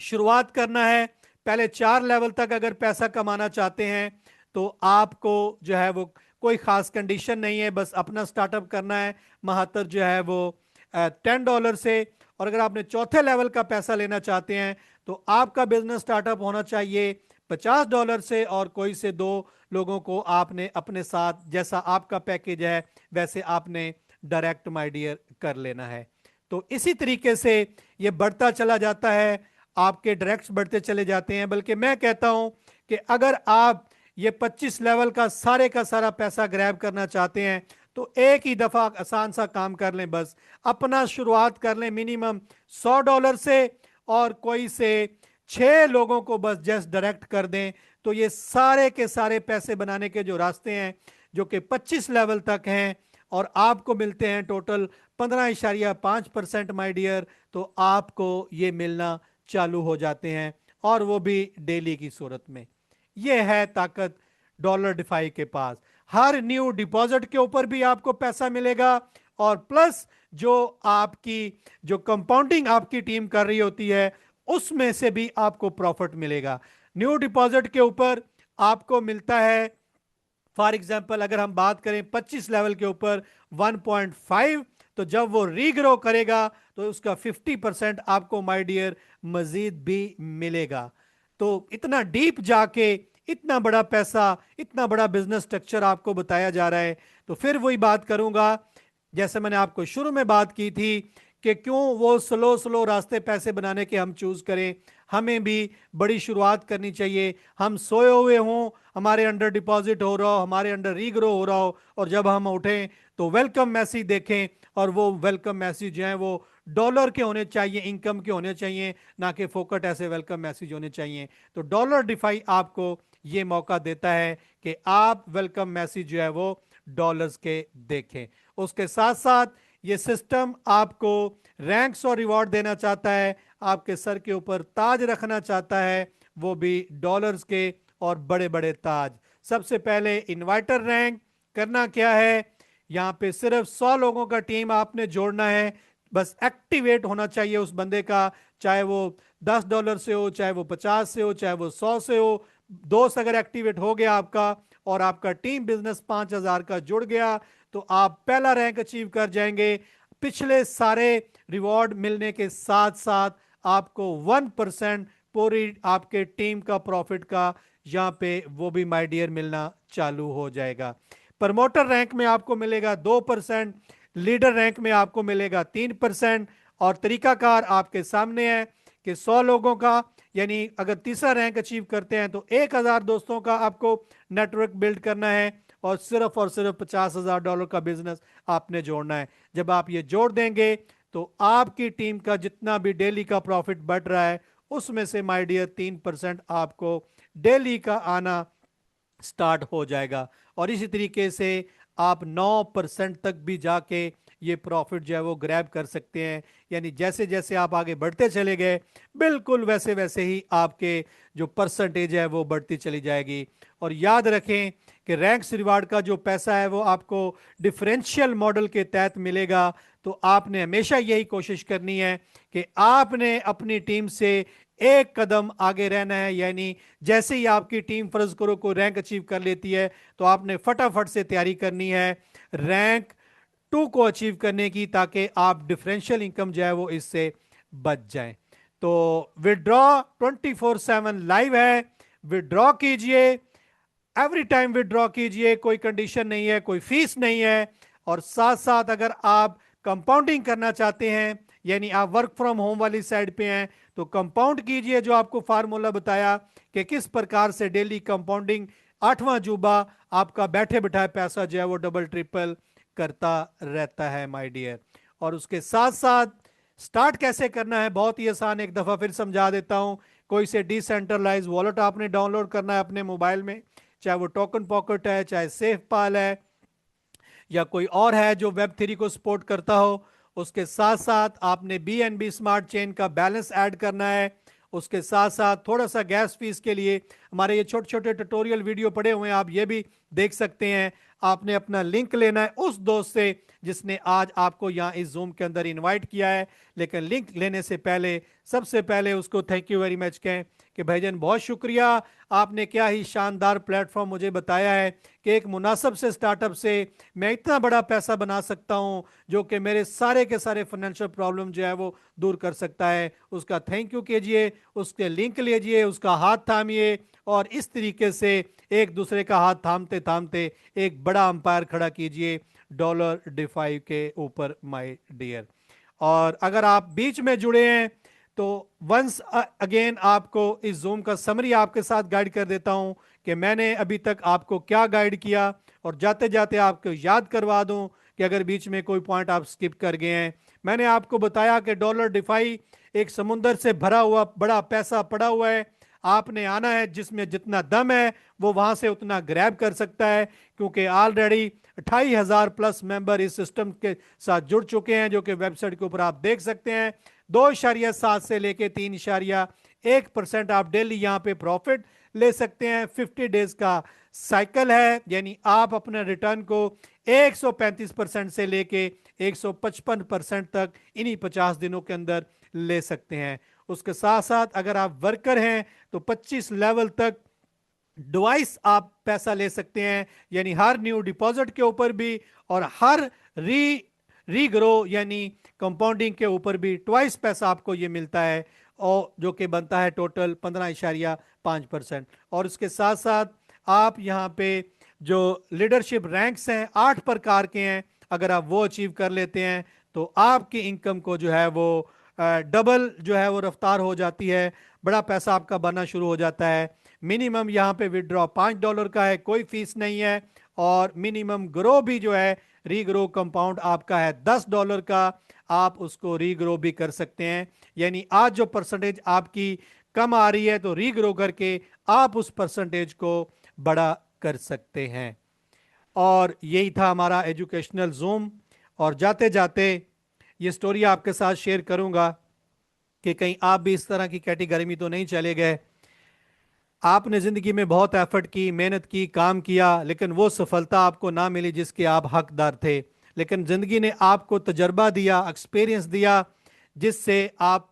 शुरुआत करना है। पहले 4 लेवल तक अगर पैसा कमाना चाहते हैं तो आपको जो है वो कोई खास कंडीशन नहीं है, बस अपना स्टार्टअप करना है। महातर जो है वो $10 से। और अगर आपने चौथे लेवल का पैसा लेना चाहते हैं तो आपका बिजनेस स्टार्टअप होना चाहिए $50 से, और कोई से 2 लोगों को आपने अपने साथ, जैसा आपका पैकेज है वैसे आपने डायरेक्ट माय डियर कर लेना है। तो इसी तरीके से ये बढ़ता चला जाता है, आपके डायरेक्ट्स बढ़ते चले जाते हैं। बल्कि मैं कहता हूं कि अगर आप ये 25 लेवल का सारा पैसा ग्रैब करना चाहते हैं तो एक ही दफा आसान सा काम कर लें, बस अपना शुरुआत कर लें मिनिमम $100 से, और कोई से 6 लोगों को बस जस्ट डायरेक्ट कर दें। तो ये सारे के सारे पैसे बनाने के जो रास्ते हैं, जो कि 25 लेवल तक हैं, और आपको मिलते हैं टोटल 15.5% माय डियर, तो आपको ये मिलना चालू हो जाते हैं, और वो भी डेली की सूरत में। ये है ताकत डॉलर डिफाई के पास। हर न्यू डिपॉजिट के ऊपर भी आपको पैसा मिलेगा, और प्लस जो आपकी जो कंपाउंडिंग आपकी टीम कर रही होती है उसमें से भी आपको प्रॉफिट मिलेगा। न्यू डिपॉजिट के ऊपर आपको मिलता है, फॉर एग्जाम्पल अगर हम बात करें 25 लेवल के ऊपर 1.5, तो जब वो रीग्रो करेगा तो उसका 50% आपको माय डियर मजीद भी मिलेगा। तो इतना डीप जाके इतना बड़ा पैसा, इतना बड़ा बिजनेस स्ट्रक्चर आपको बताया जा रहा है। तो फिर वही बात करूंगा जैसे मैंने आपको शुरू में बात की थी कि क्यों वो स्लो स्लो रास्ते पैसे बनाने के हम चूज करें। हमें भी बड़ी शुरुआत करनी चाहिए। हम सोए हुए हों, हमारे अंडर डिपॉजिट हो रहा हो, हमारे अंडर रीग्रो हो रहा हो, और जब हम उठें तो वेलकम मैसेज देखें, और वो वेलकम मैसेज जो है वो डॉलर के होने चाहिए, इनकम के होने चाहिए, ना कि फोकट ऐसे वेलकम मैसेज होने चाहिए। तो डॉलर डिफाई आपको ये मौका देता है कि आप वेलकम मैसेज जो है वो डॉलर्स के देखें। उसके साथ साथ ये सिस्टम आपको रैंक्स और रिवॉर्ड देना चाहता है, आपके सर के ऊपर ताज रखना चाहता है, वो भी डॉलर्स के, और बड़े बड़े ताज। सबसे पहले इनवाइटर रैंक करना क्या है, यहाँ पे सिर्फ 100 लोगों का टीम आपने जोड़ना है। बस एक्टिवेट होना चाहिए उस बंदे का, चाहे वो $10 से हो, चाहे वो 50 से हो, चाहे वो 100 से हो। दोस्त अगर एक्टिवेट हो गया आपका, और आपका टीम बिजनेस 5,000 का जुड़ गया, तो आप पहला रैंक अचीव कर जाएंगे। पिछले सारे रिवॉर्ड मिलने के साथ साथ आपको 1% पूरी आपके टीम का प्रॉफिट का यहाँ पे वो भी माय डियर मिलना चालू हो जाएगा। प्रमोटर रैंक में आपको मिलेगा 2%, लीडर रैंक में आपको मिलेगा 3%। और तरीकाकार आपके सामने है कि 100 लोगों का, यानी अगर तीसरा रैंक अचीव करते हैं तो 1000 दोस्तों का आपको नेटवर्क बिल्ड करना है और सिर्फ $50,000 का बिजनेस आपने जोड़ना है। जब आप ये जोड़ देंगे तो आपकी टीम का जितना भी डेली का प्रॉफिट बढ़ रहा है उसमें से माय डियर 3% आपको डेली का आना स्टार्ट हो जाएगा। और इसी तरीके से आप 9% तक भी जाके ये प्रॉफिट जो है वो ग्रैब कर सकते हैं। यानी जैसे जैसे आप आगे बढ़ते चले गए बिल्कुल वैसे वैसे ही आपके जो परसेंटेज है वो बढ़ती चली जाएगी। और याद रखें कि रैंक्स रिवार्ड का जो पैसा है वो आपको डिफरेंशियल मॉडल के तहत मिलेगा। तो आपने हमेशा यही कोशिश करनी है कि आपने अपनी टीम से एक कदम आगे रहना है। यानी जैसे ही आपकी टीम फर्ज करो को रैंक अचीव कर लेती है तो आपने फटाफट से तैयारी करनी है रैंक 2 को अचीव करने की, ताकि आप डिफरेंशियल इनकम जो है वो इससे बच जाएं। तो विड्रॉ 24/7 लाइव है, विड्रॉ कीजिए, एवरी टाइम विड्रॉ कीजिए, कोई कंडीशन नहीं है, कोई फीस नहीं है। और साथ साथ अगर आप कंपाउंडिंग करना चाहते हैं, यानी आप वर्क फ्रॉम होम वाली साइड पे हैं, तो कंपाउंड कीजिए, जो आपको फार्मूला बताया कि किस प्रकार से डेली कंपाउंडिंग 8वां अजूबा आपका बैठे बिठाए पैसा जो है वो डबल ट्रिपल करता रहता है माय डियर। और उसके साथ साथ स्टार्ट कैसे करना है बहुत ही आसान, एक दफा फिर समझा देता हूं। कोई से डिसेंट्रलाइज वॉलेट आपने डाउनलोड करना है अपने मोबाइल में, चाहे वो टोकन पॉकेट है, चाहे सेफ पाल है, या कोई और है जो वेब3 को सपोर्ट करता हो। उसके साथ साथ आपने BNB स्मार्ट चेन का बैलेंस ऐड करना है। उसके साथ साथ थोड़ा सा गैस फीस के लिए हमारे ये छोटे छोटे ट्यूटोरियल वीडियो पड़े हुए हैं, आप ये भी देख सकते हैं। आपने अपना लिंक लेना है उस दोस्त से जिसने आज आपको यहाँ इस जूम के अंदर इनवाइट किया है। लेकिन लिंक लेने से पहले सबसे पहले उसको थैंक यू वेरी मच कहें कि भाईजान बहुत शुक्रिया, आपने क्या ही शानदार प्लेटफॉर्म मुझे बताया है कि एक मुनासिब से स्टार्टअप से मैं इतना बड़ा पैसा बना सकता हूं जो कि मेरे सारे के सारे फाइनेंशियल प्रॉब्लम जो है वो दूर कर सकता है। उसका थैंक यू कीजिए, उसके लिंक लीजिए, उसका हाथ थामिए और इस तरीके से एक दूसरे का हाथ थामते थामते एक बड़ा अंपायर खड़ा कीजिए डॉलर डिफाई के ऊपर माय डियर। और अगर आप बीच में जुड़े हैं तो वंस अगेन आपको इस जूम का समरी आपके साथ गाइड कर देता हूं कि मैंने अभी तक आपको क्या गाइड किया, और जाते जाते आपको याद करवा दूं कि अगर बीच में कोई पॉइंट आप स्किप कर गए हैं। मैंने आपको बताया कि डॉलर डिफाई एक समुंदर से भरा हुआ बड़ा पैसा पड़ा हुआ है, आपने आना है, जिसमें जितना दम है वो वहां से उतना ग्रैब कर सकता है, क्योंकि ऑलरेडी 28,000 प्लस मेंबर इस सिस्टम के साथ जुड़ चुके हैं, जो कि वेबसाइट के ऊपर आप देख सकते हैं। 2.7 से लेके 3.1% आप डेली यहां पे प्रॉफिट ले सकते हैं। 50 डेज का साइकिल है, यानी आप अपने रिटर्न को 135% से लेके 155% तक इन्हीं 50 दिनों के अंदर ले सकते हैं। उसके साथ साथ अगर आप वर्कर हैं तो 25 लेवल तक डिवाइस आप पैसा ले सकते हैं, यानी हर न्यू डिपॉजिट के ऊपर भी और हर रीग्रो यानी कंपाउंडिंग के ऊपर भी ट्वाइस पैसा आपको ये मिलता है, और जो कि बनता है टोटल 15.5%। और उसके साथ साथ आप यहाँ पे जो लीडरशिप रैंक्स हैं 8 प्रकार के हैं, अगर आप वो अचीव कर लेते हैं तो आपकी इनकम को जो है वो डबल जो है वो रफ्तार हो जाती है, बड़ा पैसा आपका बनना शुरू हो जाता है। मिनिमम यहाँ पे विड्रॉ $5 का है, कोई फीस नहीं है। और मिनिमम ग्रो भी जो है रीग्रो कंपाउंड आपका है $10 का, आप उसको रीग्रो भी कर सकते हैं। यानी आज जो परसेंटेज आपकी कम आ रही है तो रीग्रो करके आप उस परसेंटेज को बड़ा कर सकते हैं। और यही था हमारा एजुकेशनल जूम। और जाते जाते ये स्टोरी आपके साथ शेयर करूंगा कि कहीं आप भी इस तरह की कैटेगरी में तो नहीं चले गए। आपने जिंदगी में बहुत एफर्ट की, मेहनत की, काम किया, लेकिन वो सफलता आपको ना मिली जिसके आप हकदार थे। लेकिन जिंदगी ने आपको तजर्बा दिया, एक्सपीरियंस दिया, जिससे आप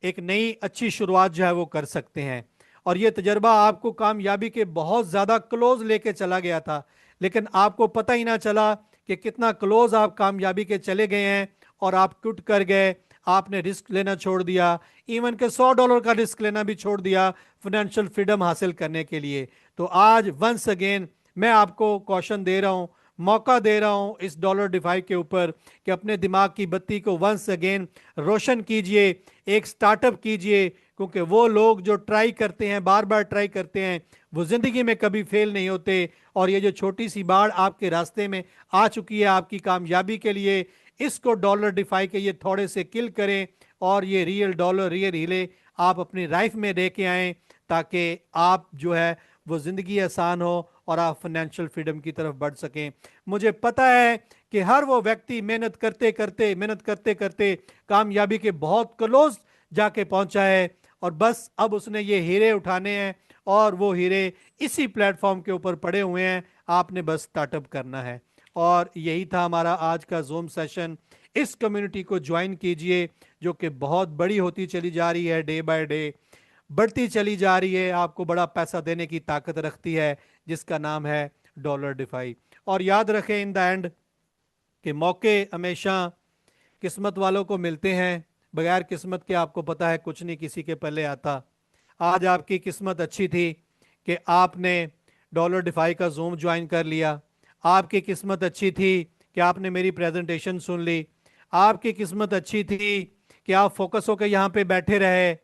एक नई अच्छी शुरुआत जो है वो कर सकते हैं। और ये तजर्बा आपको कामयाबी के बहुत ज़्यादा क्लोज लेके चला गया था, लेकिन आपको पता ही ना चला कि कितना क्लोज आप कामयाबी के चले गए हैं। और आप क्विट कर गए, आपने रिस्क लेना छोड़ दिया, इवन के $100 का रिस्क लेना भी छोड़ दिया फाइनेंशियल फ्रीडम हासिल करने के लिए। तो आज वंस अगेन मैं आपको कॉशन दे रहा हूं, मौका दे रहा हूं इस डॉलर डिफाई के ऊपर कि अपने दिमाग की बत्ती को वंस अगेन रोशन कीजिए, एक स्टार्टअप कीजिए, क्योंकि वो लोग जो ट्राई करते हैं, बार बार ट्राई करते हैं, वो जिंदगी में कभी फेल नहीं होते। और ये जो छोटी सी बाढ़ आपके रास्ते में आ चुकी है आपकी कामयाबी के लिए, इसको डॉलर डिफाई के ये थोड़े से किल करें और ये रियल डॉलर, रियल हीले आप अपनी लाइफ में लेके आएं, ताकि आप जो है वो जिंदगी आसान हो और आप फाइनेंशियल फ्रीडम की तरफ बढ़ सकें। मुझे पता है कि हर वो व्यक्ति मेहनत करते करते कामयाबी के बहुत क्लोज जाके पहुंचा है, और बस अब उसने ये हीरे उठाने हैं और वो हीरे इसी प्लेटफॉर्म के ऊपर पड़े हुए हैं, आपने बस स्टार्टअप करना है। और यही था हमारा आज का जूम सेशन। इस कम्युनिटी को ज्वाइन कीजिए जो कि बहुत बड़ी होती चली जा रही है, डे बाय डे बढ़ती चली जा रही है, आपको बड़ा पैसा देने की ताकत रखती है, जिसका नाम है डॉलर डिफाई। और याद रखें इन द एंड कि मौके हमेशा किस्मत वालों को मिलते हैं, बगैर किस्मत के आपको पता है कुछ नहीं किसी के पल्ले आता। आज आपकी किस्मत अच्छी थी कि आपने डॉलर डिफाई का जूम ज्वाइन कर लिया, आपकी किस्मत अच्छी थी कि आपने मेरी प्रेजेंटेशन सुन ली, आपकी किस्मत अच्छी थी कि आप फोकस होकर यहाँ पे बैठे रहे,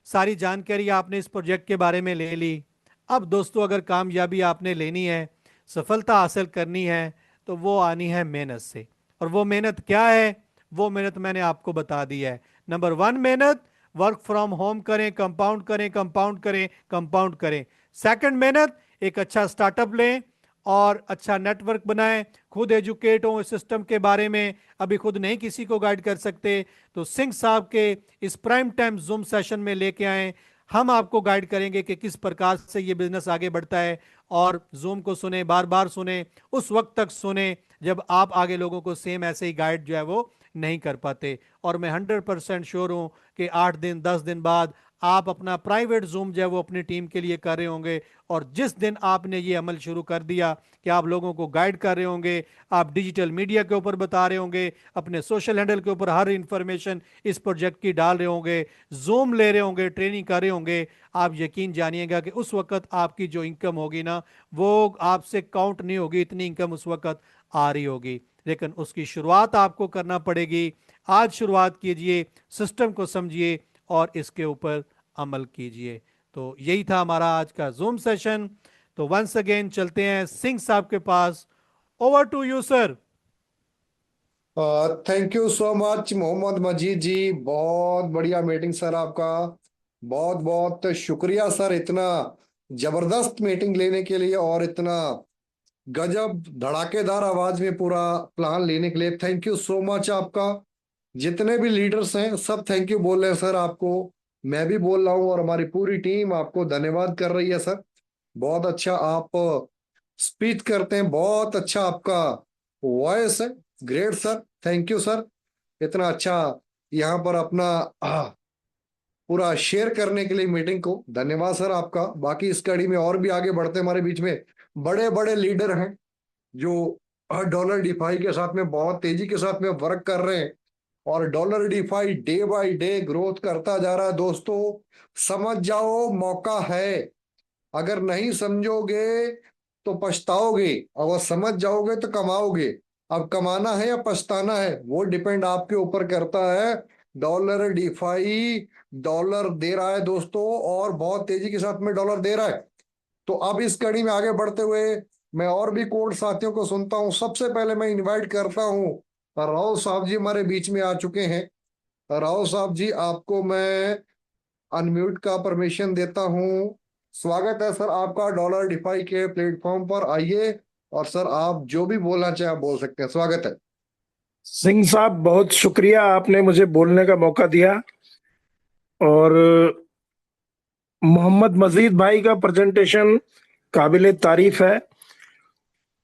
सारी जानकारी आपने इस प्रोजेक्ट के बारे में ले ली। अब दोस्तों, अगर कामयाबी आपने लेनी है, सफलता हासिल करनी है, तो वो आनी है मेहनत से। और वो मेहनत क्या है? वो मेहनत मैंने आपको बता दी है। नंबर वन मेहनत, वर्क फ्रॉम होम करें, कंपाउंड करें, कंपाउंड करें, कंपाउंड करें। सेकंड मेहनत, एक अच्छा स्टार्टअप लें और अच्छा नेटवर्क बनाएं, खुद एजुकेट हो इस सिस्टम के बारे में, अभी खुद नहीं किसी को गाइड कर सकते तो सिंह साहब के इस प्राइम टाइम जूम सेशन में लेके आए, हम आपको गाइड करेंगे कि किस प्रकार से ये बिजनेस आगे बढ़ता है। और जूम को सुने, बार बार सुने, उस वक्त तक सुने जब आप आगे लोगों को सेम ऐसे ही गाइड जो है वो नहीं कर पाते। और मैं 100% श्योर हूं कि 8 दिन 10 दिन बाद आप अपना प्राइवेट जूम जो है वो अपनी टीम के लिए कर रहे होंगे। और जिस दिन आपने ये अमल शुरू कर दिया कि आप लोगों को गाइड कर रहे होंगे, आप डिजिटल मीडिया के ऊपर बता रहे होंगे, अपने सोशल हैंडल के ऊपर हर इंफॉर्मेशन इस प्रोजेक्ट की डाल रहे होंगे, जूम ले रहे होंगे, ट्रेनिंग कर रहे होंगे, आप यकीन जानिएगा कि उस वक्त आपकी जो इनकम होगी ना, वो आपसे काउंट नहीं होगी, इतनी इनकम उस वक्त आ रही होगी। लेकिन उसकी शुरुआत आपको करना पड़ेगी। आज शुरुआत कीजिए, सिस्टम को समझिए और इसके ऊपर अमल कीजिए। तो यही था हमारा आज का जूम सेशन। तो वंस अगेन चलते हैं सिंह साहब के पास। Over to you sir. Thank you so much Mohammad Majeed ji, बहुत बढ़िया मीटिंग सर आपका। बहुत बहुत शुक्रिया सर, इतना जबरदस्त मीटिंग लेने के लिए और इतना गजब धड़ाकेदार आवाज में पूरा प्लान लेने के लिए। थैंक यू सो मच आपका। जितने भी लीडर्स हैं सब थैंक यू बोल रहे हैं सर आपको, मैं भी बोल रहा हूँ और हमारी पूरी टीम आपको धन्यवाद कर रही है सर। बहुत अच्छा आप स्पीच करते हैं, बहुत अच्छा आपका वॉइस है। Great sir, thank you sir. इतना अच्छा यहाँ पर अपना पूरा शेयर करने के लिए मीटिंग को धन्यवाद सर आपका। बाकी इस कड़ी में और भी आगे बढ़ते हैं, हमारे बीच में बड़े बड़े लीडर हैं जो डॉलर डिफाई के साथ में बहुत तेजी के साथ में वर्क कर रहे हैं और Dollar Defy day by day growth करता जा रहा है। दोस्तों समझ जाओ, मौका है। अगर नहीं समझोगे तो पछताओगे, और समझ जाओगे तो कमाओगे। अब कमाना है या पछताना है वो डिपेंड आपके ऊपर करता है। डॉलर डिफाई डॉलर दे रहा है दोस्तों, और बहुत तेजी के साथ में डॉलर दे रहा है। तो अब इस कड़ी में आगे बढ़ते हुए मैं और भी कोड साथियों को सुनता हूं। सबसे पहले मैं इनवाइट करता हूं, राव साहब जी हमारे बीच में आ चुके हैं। राव साहब जी, आपको मैं अनम्यूट का परमिशन देता हूं। स्वागत है सर आपका डॉलर डिफाई के प्लेटफॉर्म पर, आइए और सर आप जो भी बोलना चाहे आप बोल सकते हैं, स्वागत है। सिंह साहब, बहुत शुक्रिया, आपने मुझे बोलने का मौका दिया। और मोहम्मद मजीद भाई का प्रेजेंटेशन काबिले तारीफ है।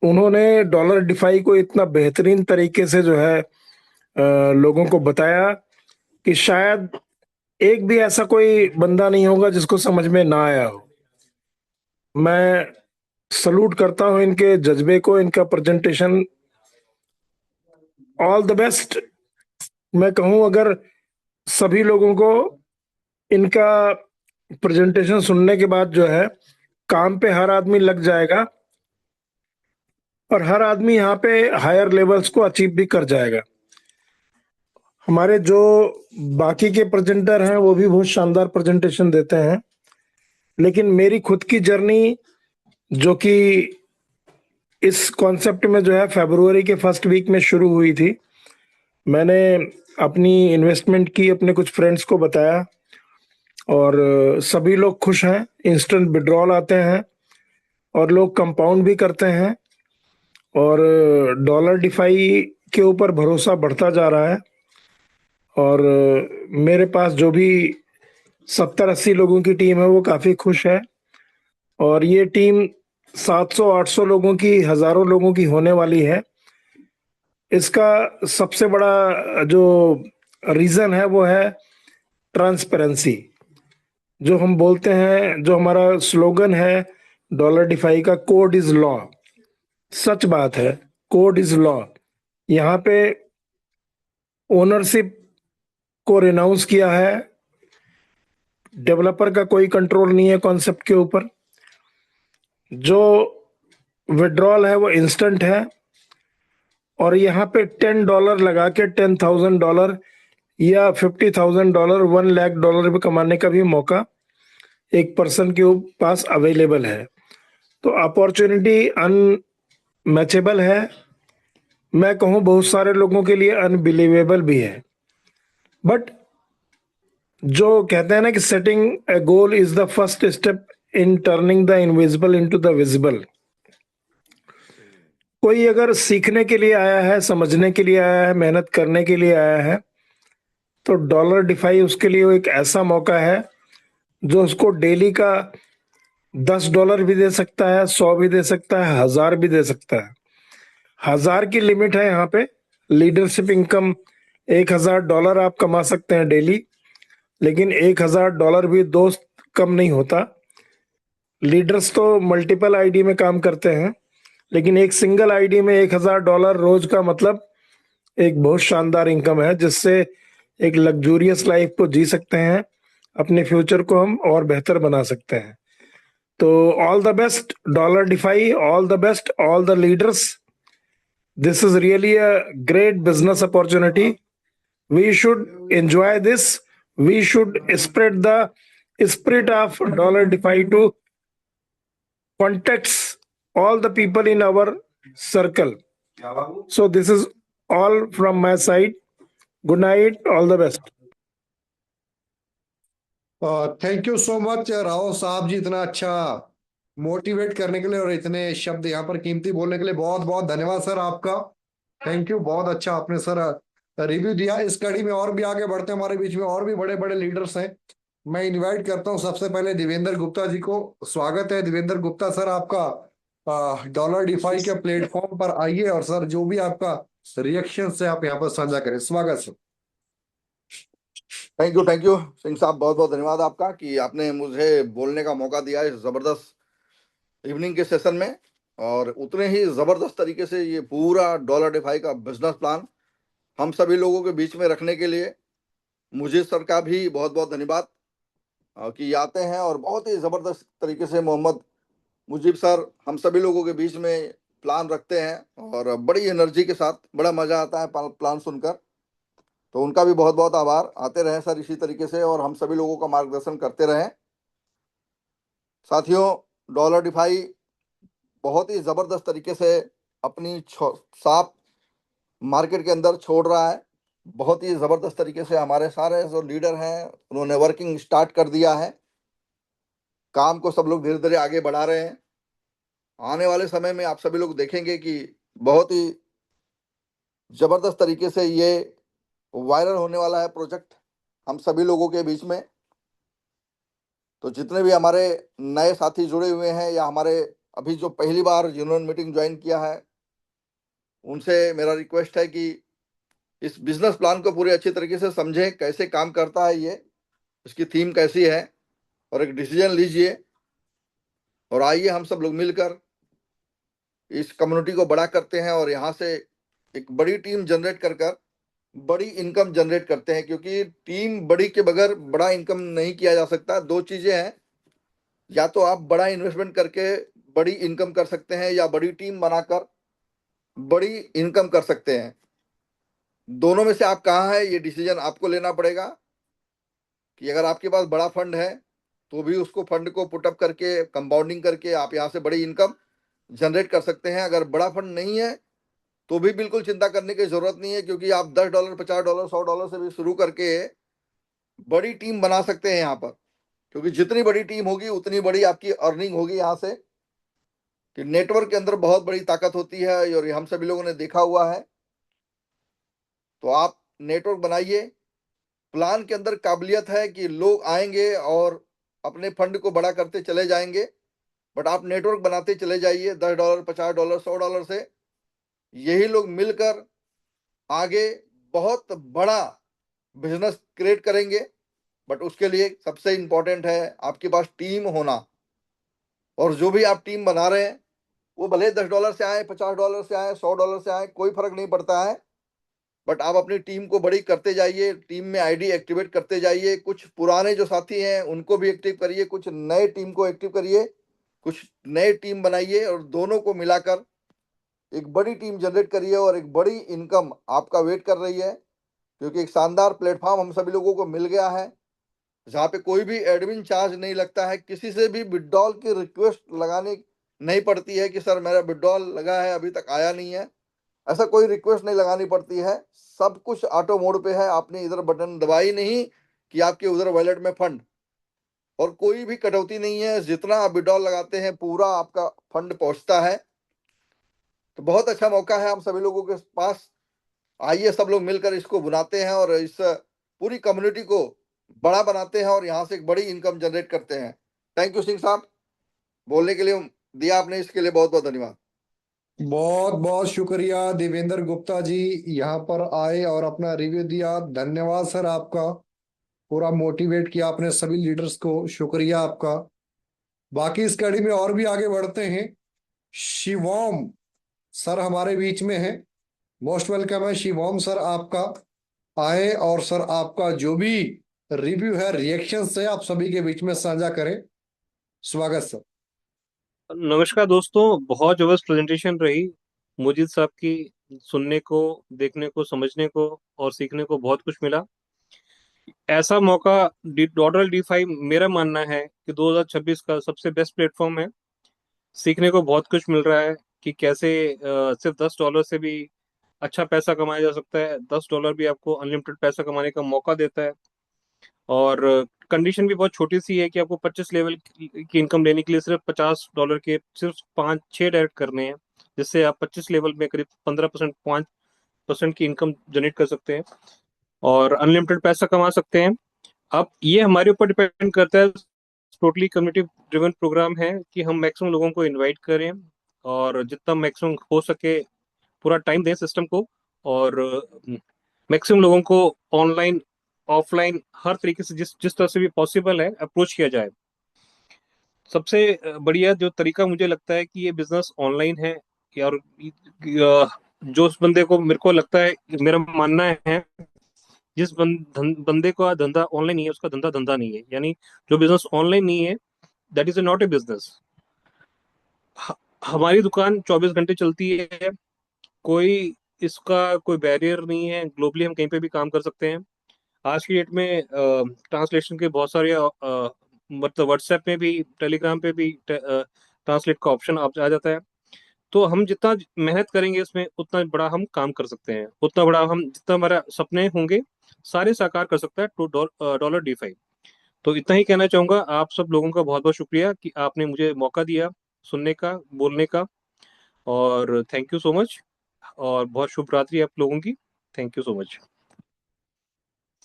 उन्होंने डॉलर डिफाई को इतना बेहतरीन तरीके से जो है लोगों को बताया कि शायद एक भी ऐसा कोई बंदा नहीं होगा जिसको समझ में ना आया हो। मैं सलूट करता हूं इनके जज्बे को, इनका प्रेजेंटेशन। ऑल द बेस्ट मैं कहूं अगर सभी लोगों को इनका प्रेजेंटेशन सुनने के बाद जो है काम पे हर आदमी लग जाएगा और हर आदमी यहाँ पे हायर लेवल्स को अचीव भी कर जाएगा। हमारे जो बाकी के प्रेजेंटर हैं वो भी बहुत शानदार प्रेजेंटेशन देते हैं, लेकिन मेरी खुद की जर्नी जो कि इस कॉन्सेप्ट में जो है फरवरी के फर्स्ट वीक में शुरू हुई थी। मैंने अपनी इन्वेस्टमेंट की, अपने कुछ फ्रेंड्स को बताया और सभी लोग खुश हैं। इंस्टेंट विड्रॉल आते हैं और लोग कंपाउंड भी करते हैं और डॉलर डिफाई के ऊपर भरोसा बढ़ता जा रहा है। और मेरे पास जो भी 70-80 लोगों की टीम है वो काफी खुश है और ये टीम 700-800 लोगों की, हजारों लोगों की होने वाली है। इसका सबसे बड़ा जो रीजन है वो है ट्रांसपेरेंसी। जो हम बोलते हैं, जो हमारा स्लोगन है डॉलर डिफाई का, कोड इज लॉ। सच बात है, कोड इज लॉ। यहाँ पे ओनरशिप को रिनाउंस किया है, डेवलपर का कोई कंट्रोल नहीं है कॉन्सेप्ट के ऊपर। जो विड्रॉल है वो इंस्टेंट है और यहाँ पे $10 लगा के $10,000 या $50,000, $1 लाख भी कमाने का भी मौका एक पर्सन के पास अवेलेबल है। तो अपॉर्चुनिटी अनमैचेबल है। मैं कहूँ बहुत सारे लोगों के लिए अनबिलीवेबल भी है। बट जो कहते हैं ना कि setting A goal is the first step in turning the invisible into the visible. कोई अगर सीखने के लिए आया है, समझने के लिए आया है, मेहनत करने के लिए आया है, तो डॉलर डिफाई उसके लिए एक ऐसा मौका है जो उसको डेली का $10 भी दे सकता है, 100 भी दे सकता है, 1000 भी दे सकता है। 1000 की लिमिट है यहाँ पे। लीडरशिप इनकम $1000 आप कमा सकते हैं डेली, लेकिन $1000 भी दोस्त कम नहीं होता। लीडर्स तो मल्टीपल आईडी में काम करते हैं, लेकिन एक सिंगल आईडी में $1000 रोज का मतलब एक बहुत शानदार इनकम है, जिससे एक लग्जूरियस लाइफ को जी सकते हैं, अपने फ्यूचर को हम और बेहतर बना सकते हैं। तो all the best Dollar Defy, all the best all the leaders. This is really a great business opportunity. We should enjoy this. We should spread the spirit of dollar DeFi to contacts all the people in our circle. So this is all from my side. Good night. All the best. Thank you so much Rao साहब जी, इतना अच्छा motivate करने के लिए और इतने शब्द यहाँ पर कीमती बोलने के लिए बहुत बहुत धन्यवाद सर आपका। थैंक यू, बहुत अच्छा आपने सर रिव्यू दिया। इस कड़ी में और भी आगे बढ़ते हैं, हमारे बीच में और भी बड़े बड़े लीडर्स हैं। मैं इनवाइट करता हूं सबसे पहले देवेंद्र गुप्ता जी को। स्वागत है देवेंद्र गुप्ता सर आपका, डॉलर डिफाई के प्लेटफॉर्म पर आइए और सर जो भी आपका रिएक्शन है आप यहाँ पर साझा करें। स्वागत सर। थैंक यू सिंह साहब, बहुत बहुत धन्यवाद आपका कि आपने मुझे बोलने का मौका दिया इस जबरदस्त इवनिंग के सेशन में। और उतने ही जबरदस्त तरीके से ये पूरा डॉलर डिफाई का बिजनेस प्लान हम सभी लोगों के बीच में रखने के लिए मुझे सर का भी बहुत बहुत धन्यवाद कि आते हैं और बहुत ही जबरदस्त तरीके से मोहम्मद मुजीब सर हम सभी लोगों के बीच में प्लान रखते हैं और बड़ी एनर्जी के साथ बड़ा मजा आता है प्लान सुनकर। तो उनका भी बहुत बहुत आभार। आते रहें सर इसी तरीके से और हम सभी लोगों का मार्गदर्शन करते रहें। साथियों, डॉलर डिफाई बहुत ही जबरदस्त तरीके से अपनी साफ मार्केट के अंदर छोड़ रहा है। बहुत ही जबरदस्त तरीके से हमारे सारे जो लीडर हैं उन्होंने वर्किंग स्टार्ट कर दिया है। काम को सब लोग धीरे धीरे आगे बढ़ा रहे हैं। आने वाले समय में आप सभी लोग देखेंगे कि बहुत ही जबरदस्त तरीके से ये वायरल होने वाला है प्रोजेक्ट हम सभी लोगों के बीच में। तो जितने भी हमारे नए साथी जुड़े हुए हैं या हमारे अभी जो पहली बार जिन्होंने मीटिंग ज्वाइन किया है, उनसे मेरा रिक्वेस्ट है कि इस बिजनेस प्लान को पूरे अच्छी तरीके से समझें, कैसे काम करता है ये, इसकी थीम कैसी है और एक डिसीजन लीजिए और आइए हम सब लोग मिलकर इस कम्युनिटी को बड़ा करते हैं और यहाँ से एक बड़ी टीम जनरेट कर बड़ी इनकम जनरेट करते हैं, क्योंकि टीम बड़ी के बगैर बड़ा इनकम नहीं किया जा सकता। दो चीजें हैं, या तो आप बड़ा इन्वेस्टमेंट करके बड़ी इनकम कर सकते हैं, या बड़ी टीम बनाकर बड़ी इनकम कर सकते हैं। दोनों में से आप कहाँ है, ये डिसीजन आपको लेना पड़ेगा। कि अगर आपके पास बड़ा फंड है तो भी उसको फंड को पुटअप करके कंपाउंडिंग करके आप यहाँ से बड़ी इनकम जनरेट कर सकते हैं। अगर बड़ा फंड नहीं है तो भी बिल्कुल चिंता करने की जरूरत नहीं है, क्योंकि आप $10, $50, $100 से भी शुरू करके बड़ी टीम बना सकते हैं यहाँ पर। क्योंकि जितनी बड़ी टीम होगी उतनी बड़ी आपकी अर्निंग होगी यहाँ से। कि नेटवर्क के अंदर बहुत बड़ी ताकत होती है, और हम सभी लोगों ने देखा हुआ है। तो आप नेटवर्क बनाइए। प्लान के अंदर काबिलियत है कि लोग आएंगे और अपने फंड को बड़ा करते चले जाएंगे, बट आप नेटवर्क बनाते चले जाइए। $10, $50, $100 से यही लोग मिलकर आगे बहुत बड़ा बिजनेस क्रिएट करेंगे। बट उसके लिए सबसे इंपॉर्टेंट है आपके पास टीम होना। और जो भी आप टीम बना रहे हैं, वो भले $10 से आए, $50 से आए, $100 से आए, कोई फर्क नहीं पड़ता है। बट आप अपनी टीम को बड़ी करते जाइए, टीम में आईडी एक्टिवेट करते जाइए। कुछ पुराने जो साथी हैं उनको भी एक्टिव करिए, कुछ नए टीम को एक्टिव करिए, कुछ नए टीम बनाइए, और दोनों को मिलाकर एक बड़ी टीम जनरेट करिए। और एक बड़ी इनकम आपका वेट कर रही है, क्योंकि एक शानदार प्लेटफॉर्म हम सभी लोगों को मिल गया है, जहाँ पे कोई भी एडमिन चार्ज नहीं लगता है। किसी से भी विड्रॉल की रिक्वेस्ट लगाने नहीं पड़ती है कि सर मेरा विड्रॉल लगा है अभी तक आया नहीं है। ऐसा कोई रिक्वेस्ट नहीं लगानी पड़ती है। सब कुछ ऑटो मोड पे है। आपने इधर बटन दबाई नहीं कि आपके उधर वॉलेट में फंड, और कोई भी कटौती नहीं है। जितना आप विड्रॉल लगाते हैं पूरा आपका फंड पहुंचता है। तो बहुत अच्छा मौका है हम सभी लोगों के पास। आइए सब लोग मिलकर इसको बनाते हैं, और इस पूरी कम्युनिटी को बड़ा बनाते हैं, और यहाँ से एक बड़ी इनकम जनरेट करते हैं। थैंक यू सिंह साहब, बोलने के लिए दिया आपने, इसके लिए बहुत बहुत धन्यवाद। बहुत बहुत शुक्रिया देवेंद्र गुप्ता जी, यहाँ पर आए और अपना रिव्यू दिया। धन्यवाद सर आपका, पूरा मोटिवेट किया आपने सभी लीडर्स को, शुक्रिया आपका। बाकी इस कड़ी में और भी आगे बढ़ते हैं। शिवोम सर हमारे बीच में है। मोस्ट वेलकम है शिवोम सर आपका। आए और सर आपका जो भी रिव्यू है, रिएक्शन है, आप सभी के बीच में साझा करें। स्वागत सर। नमस्कार दोस्तों, बहुत जबरदस्त प्रेजेंटेशन रही। मुजीद साहब की सुनने को, देखने को, समझने को और सीखने को बहुत कुछ मिला। ऐसा मौका डॉलर डी5 मेरा मानना है कि 2026 का सबसे बेस्ट प्लेटफॉर्म है। सीखने को बहुत कुछ मिल रहा है कि कैसे सिर्फ $10 से भी अच्छा पैसा कमाया जा सकता है। $10 भी आपको अनलिमिटेड पैसा कमाने का मौका देता है। और कंडीशन भी बहुत छोटी सी है कि आपको 25 लेवल की इनकम लेने के लिए सिर्फ $50 के सिर्फ 5-6 डायरेक्ट करने हैं, जिससे आप 25 लेवल में करीब 15%, 5% की इनकम जनरेट कर सकते हैं और अनलिमिटेड पैसा कमा सकते हैं। अब ये हमारे ऊपर डिपेंड करता है। टोटली कम्युनिटी ड्रिवन प्रोग्राम है कि हम मैक्सिमम लोगों को इनवाइट करें और जितना मैक्सिमम हो सके पूरा टाइम दें सिस्टम को, और मैक्सिमम लोगों को ऑनलाइन, ऑफलाइन, हर तरीके से जिस जिस तरह से भी पॉसिबल है अप्रोच किया जाए। सबसे बढ़िया जो तरीका मुझे लगता है कि ये बिजनेस ऑनलाइन है। और जो उस बंदे को, मेरे को लगता है, मेरा मानना है, जिस बंदे का धंधा ऑनलाइन नहीं है उसका धंधा धंधा नहीं है। यानी जो बिजनेस ऑनलाइन नहीं है, that is not a business. हमारी दुकान 24 घंटे चलती है। कोई इसका कोई बैरियर नहीं है। ग्लोबली हम कहीं पे भी काम कर सकते हैं। आज की डेट में ट्रांसलेशन के बहुत सारे मतलब व्हाट्सएप में भी, टेलीग्राम पे भी ट्रांसलेट का ऑप्शन आ जाता है। तो हम जितना मेहनत करेंगे इसमें उतना बड़ा हम काम कर सकते हैं, उतना बड़ा हम, जितना हमारा सपने होंगे सारे साकार कर सकता है टू डॉलर डी5। तो इतना ही कहना चाहूंगा। आप सब लोगों का बहुत बहुत शुक्रिया कि आपने मुझे मौका दिया सुनने का, बोलने का, और थैंक यू सो मच। और बहुत शुभ रात्रि आप लोगों की। Thank you so much.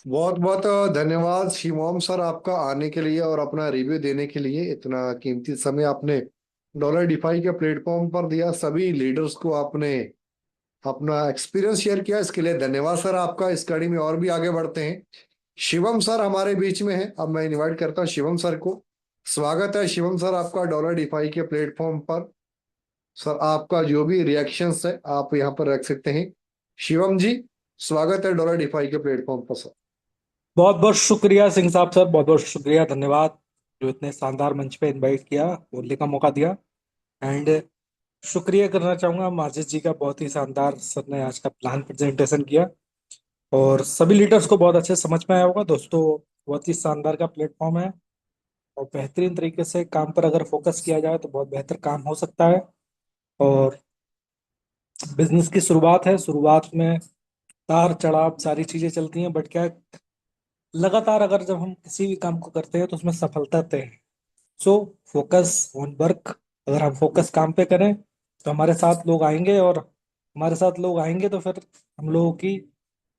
बहुत बहुत धन्यवाद शिवोम सर आपका आने के लिए और अपना रिव्यू देने के लिए। इतना कीमती समय आपने डॉलर डिफाई के प्लेटफॉर्म पर दिया। सभी लीडर्स को आपने अपना एक्सपीरियंस शेयर किया, इसके लिए धन्यवाद सर आपका। इस कड़ी में और भी आगे बढ़ते हैं। शिवम सर हमारे बीच में है। अब मैं इनवाइट करता हूँ शिवम सर को। स्वागत है शिवम सर आपका डॉलर डिफाई के प्लेटफॉर्म पर। सर आपका जो भी रिएक्शंस है आप यहाँ पर रख सकते हैं। शिवम जी स्वागत है डॉलर डिफाई के प्लेटफॉर्म पर सर। बहुत बहुत शुक्रिया सिंह साहब सर, बहुत बहुत शुक्रिया, धन्यवाद जो इतने शानदार मंच पे इनवाइट किया, बोलने का मौका दिया। एंड शुक्रिया करना चाहूंगा माजिद जी का, बहुत ही शानदार सर ने आज का प्लान प्रेजेंटेशन किया और सभी लीडर्स को बहुत अच्छे समझ में आया होगा दोस्तों। बहुत ही शानदार का प्लेटफॉर्म है और बेहतरीन तरीके से काम पर अगर फोकस किया जाए तो बहुत बेहतर काम हो सकता है। और बिजनेस की शुरुआत है, शुरुआत में तार चढ़ाव सारी चीजें चलती हैं, बट क्या है, लगातार अगर जब हम किसी भी काम को करते हैं तो उसमें सफलता तय है। सो फोकस ऑन वर्क, अगर हम फोकस काम पे करें तो हमारे साथ लोग आएंगे, और हमारे साथ लोग आएंगे तो फिर हम लोगों की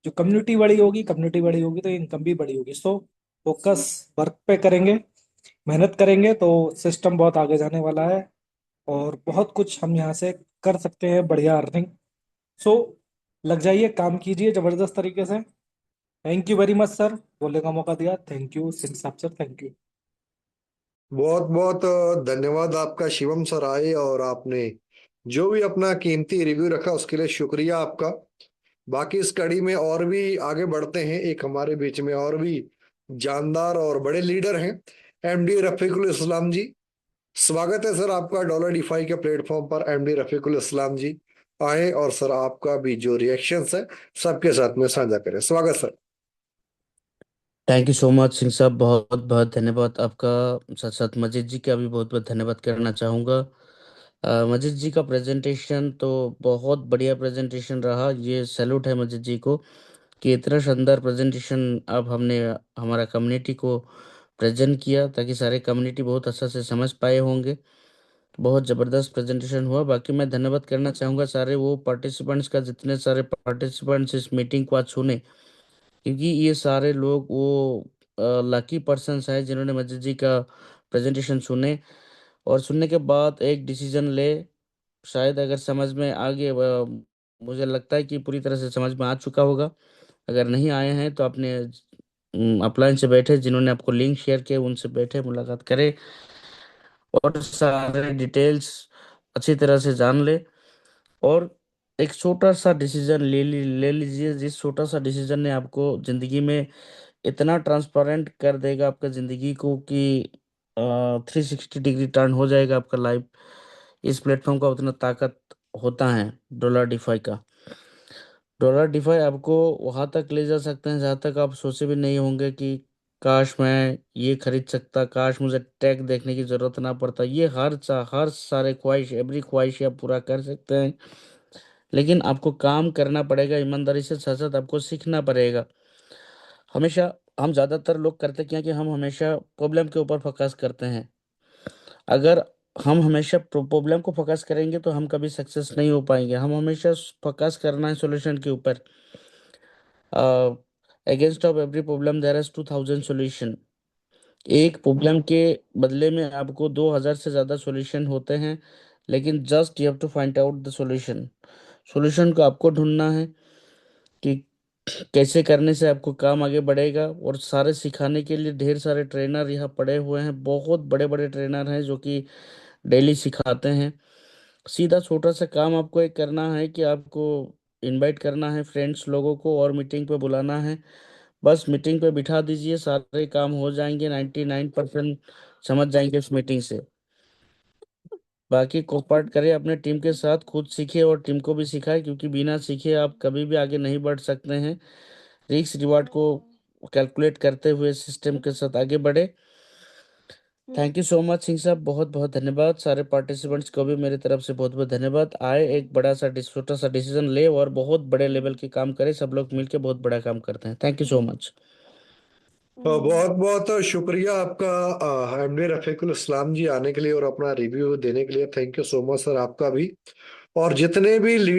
जो कम्युनिटी बड़ी होगी, कम्युनिटी बड़ी होगी तो इनकम भी बड़ी होगी। सो फोकस वर्क पे करेंगे, मेहनत करेंगे तो सिस्टम बहुत आगे जाने वाला है और बहुत कुछ हम यहाँ से कर सकते हैं, बढ़िया अर्निंग। सो लग जाइए, काम कीजिए जबरदस्त तरीके से। Thank you very much sir, बोलने का मौका दिया। थैंक यू सिंह साहब सर, थैंक यू। बहुत बहुत धन्यवाद आपका शिवम सर, आए और आपने जो भी अपना कीमती रिव्यू रखा उसके लिए शुक्रिया आपका। बाकी इस कड़ी में और भी आगे बढ़ते हैं। एक हमारे बीच में और भी जानदार और बड़े लीडर हैं, एमडी रफीकुल इस्लाम जी। स्वागत है सर आपका डॉलर डिफाई के प्लेटफॉर्म पर। एमडी रफीकुल इस्लाम जी आए और सर आपका भी जो रिएक्शंस है सबके साथ में साझा करें। स्वागत sir. Thank you so much Singh साहब, बहुत बहुत धन्यवाद आपका। साथ साथ मजीद जी का भी बहुत बहुत धन्यवाद करना चाहूँगा। मजीद जी का प्रेजेंटेशन तो बहुत बढ़िया प्रेजेंटेशन रहा, ये सैल्यूट है मजीद जी को कि इतना शानदार प्रेजेंटेशन अब हमने हमारा कम्युनिटी को प्रेजेंट किया, ताकि सारे कम्युनिटी बहुत अच्छा से समझ पाए होंगे। बहुत ज़बरदस्त प्रेजेंटेशन हुआ। बाकी मैं धन्यवाद करना चाहूँगा सारे वो पार्टिसिपेंट्स का, जितने सारे पार्टिसिपेंट्स इस मीटिंग को आज सुने, क्योंकि ये सारे लोग वो लकी पर्सन्स हैं जिन्होंने मजिद जी का प्रेजेंटेशन सुने और सुनने के बाद एक डिसीजन ले। शायद अगर समझ में आगे मुझे लगता है कि पूरी तरह से समझ में आ चुका होगा। अगर नहीं आए हैं तो अपने अपलाइन से बैठे, जिन्होंने आपको लिंक शेयर किया उनसे बैठे मुलाकात करें और सारे डिटेल्स अच्छी तरह से जान ले। और एक छोटा सा डिसीजन ले लीजिए, जिस छोटा सा डिसीजन ने आपको जिंदगी में इतना ट्रांसपेरेंट कर देगा आपका ज़िंदगी को कि 360 डिग्री टर्न हो जाएगा आपका लाइफ। इस प्लेटफॉर्म का उतना ताकत होता है डॉलर डिफाई का। डॉलर डिफाई आपको वहां तक ले जा सकते हैं जहां तक आप सोचे भी नहीं होंगे कि काश मैं ये खरीद सकता, काश मुझे टैग देखने की जरूरत ना पड़ता। ये हर सारे ख्वाहिश, एवरी ख्वाहिश आप पूरा कर सकते हैं, लेकिन आपको काम करना पड़ेगा ईमानदारी से, साथ साथ आपको सीखना पड़ेगा। हमेशा हम ज़्यादातर लोग करते क्या कि हम हमेशा प्रॉब्लम के ऊपर फोकस करते हैं। अगर हम हमेशा प्रॉब्लम को फोकस करेंगे तो हम कभी सक्सेस नहीं हो पाएंगे। हम हमेशा फोकस करना है सॉल्यूशन के ऊपर। Against of every problem there is 2000 solution. एक प्रॉब्लम के बदले में आपको 2000 से ज़्यादा सॉल्यूशन होते हैं, लेकिन just you have to find out the solution. Solution को आपको ढूंढना है कि कैसे करने से आपको काम आगे बढ़ेगा। और सारे सिखाने के लिए ढेर सारे ट्रेनर यहाँ पड़े हुए हैं, बहुत बड़े बड़े ट्रेनर हैं जो कि डेली सिखाते हैं। सीधा छोटा सा काम आपको एक करना है कि आपको इनवाइट करना है फ्रेंड्स लोगों को और मीटिंग पे बुलाना है। बस मीटिंग पे बिठा दीजिए, सारे काम हो जाएंगे। 99% समझ जाएंगे उस मीटिंग से। बाकी कोऑपरेट करें अपने टीम के साथ, खुद सीखे और टीम को भी सिखाए, क्योंकि बिना सीखे आप कभी भी आगे नहीं बढ़ सकते हैं। रिस्क रिवार्ड को कैलकुलेट करते हुए सिस्टम के साथ आगे बढ़े। Thank you so much Singh साहब, बहुत बहुत धन्यवाद। सारे पार्टिसिपेंट्स को भी मेरी तरफ से बहुत बहुत धन्यवाद। आए, एक बड़ा सा छोटा सा डिसीजन ले और बहुत बड़े लेवल के काम करें। सब लोग मिलकर बहुत बड़ा काम करते हैं। Thank you so much. बहुत बहुत शुक्रिया आपका एमडी रफीकुल इस्लाम जी आने के लिए और अपना रिव्यू देने के लिए। Thank you so much sir आपका भी। और जितने भी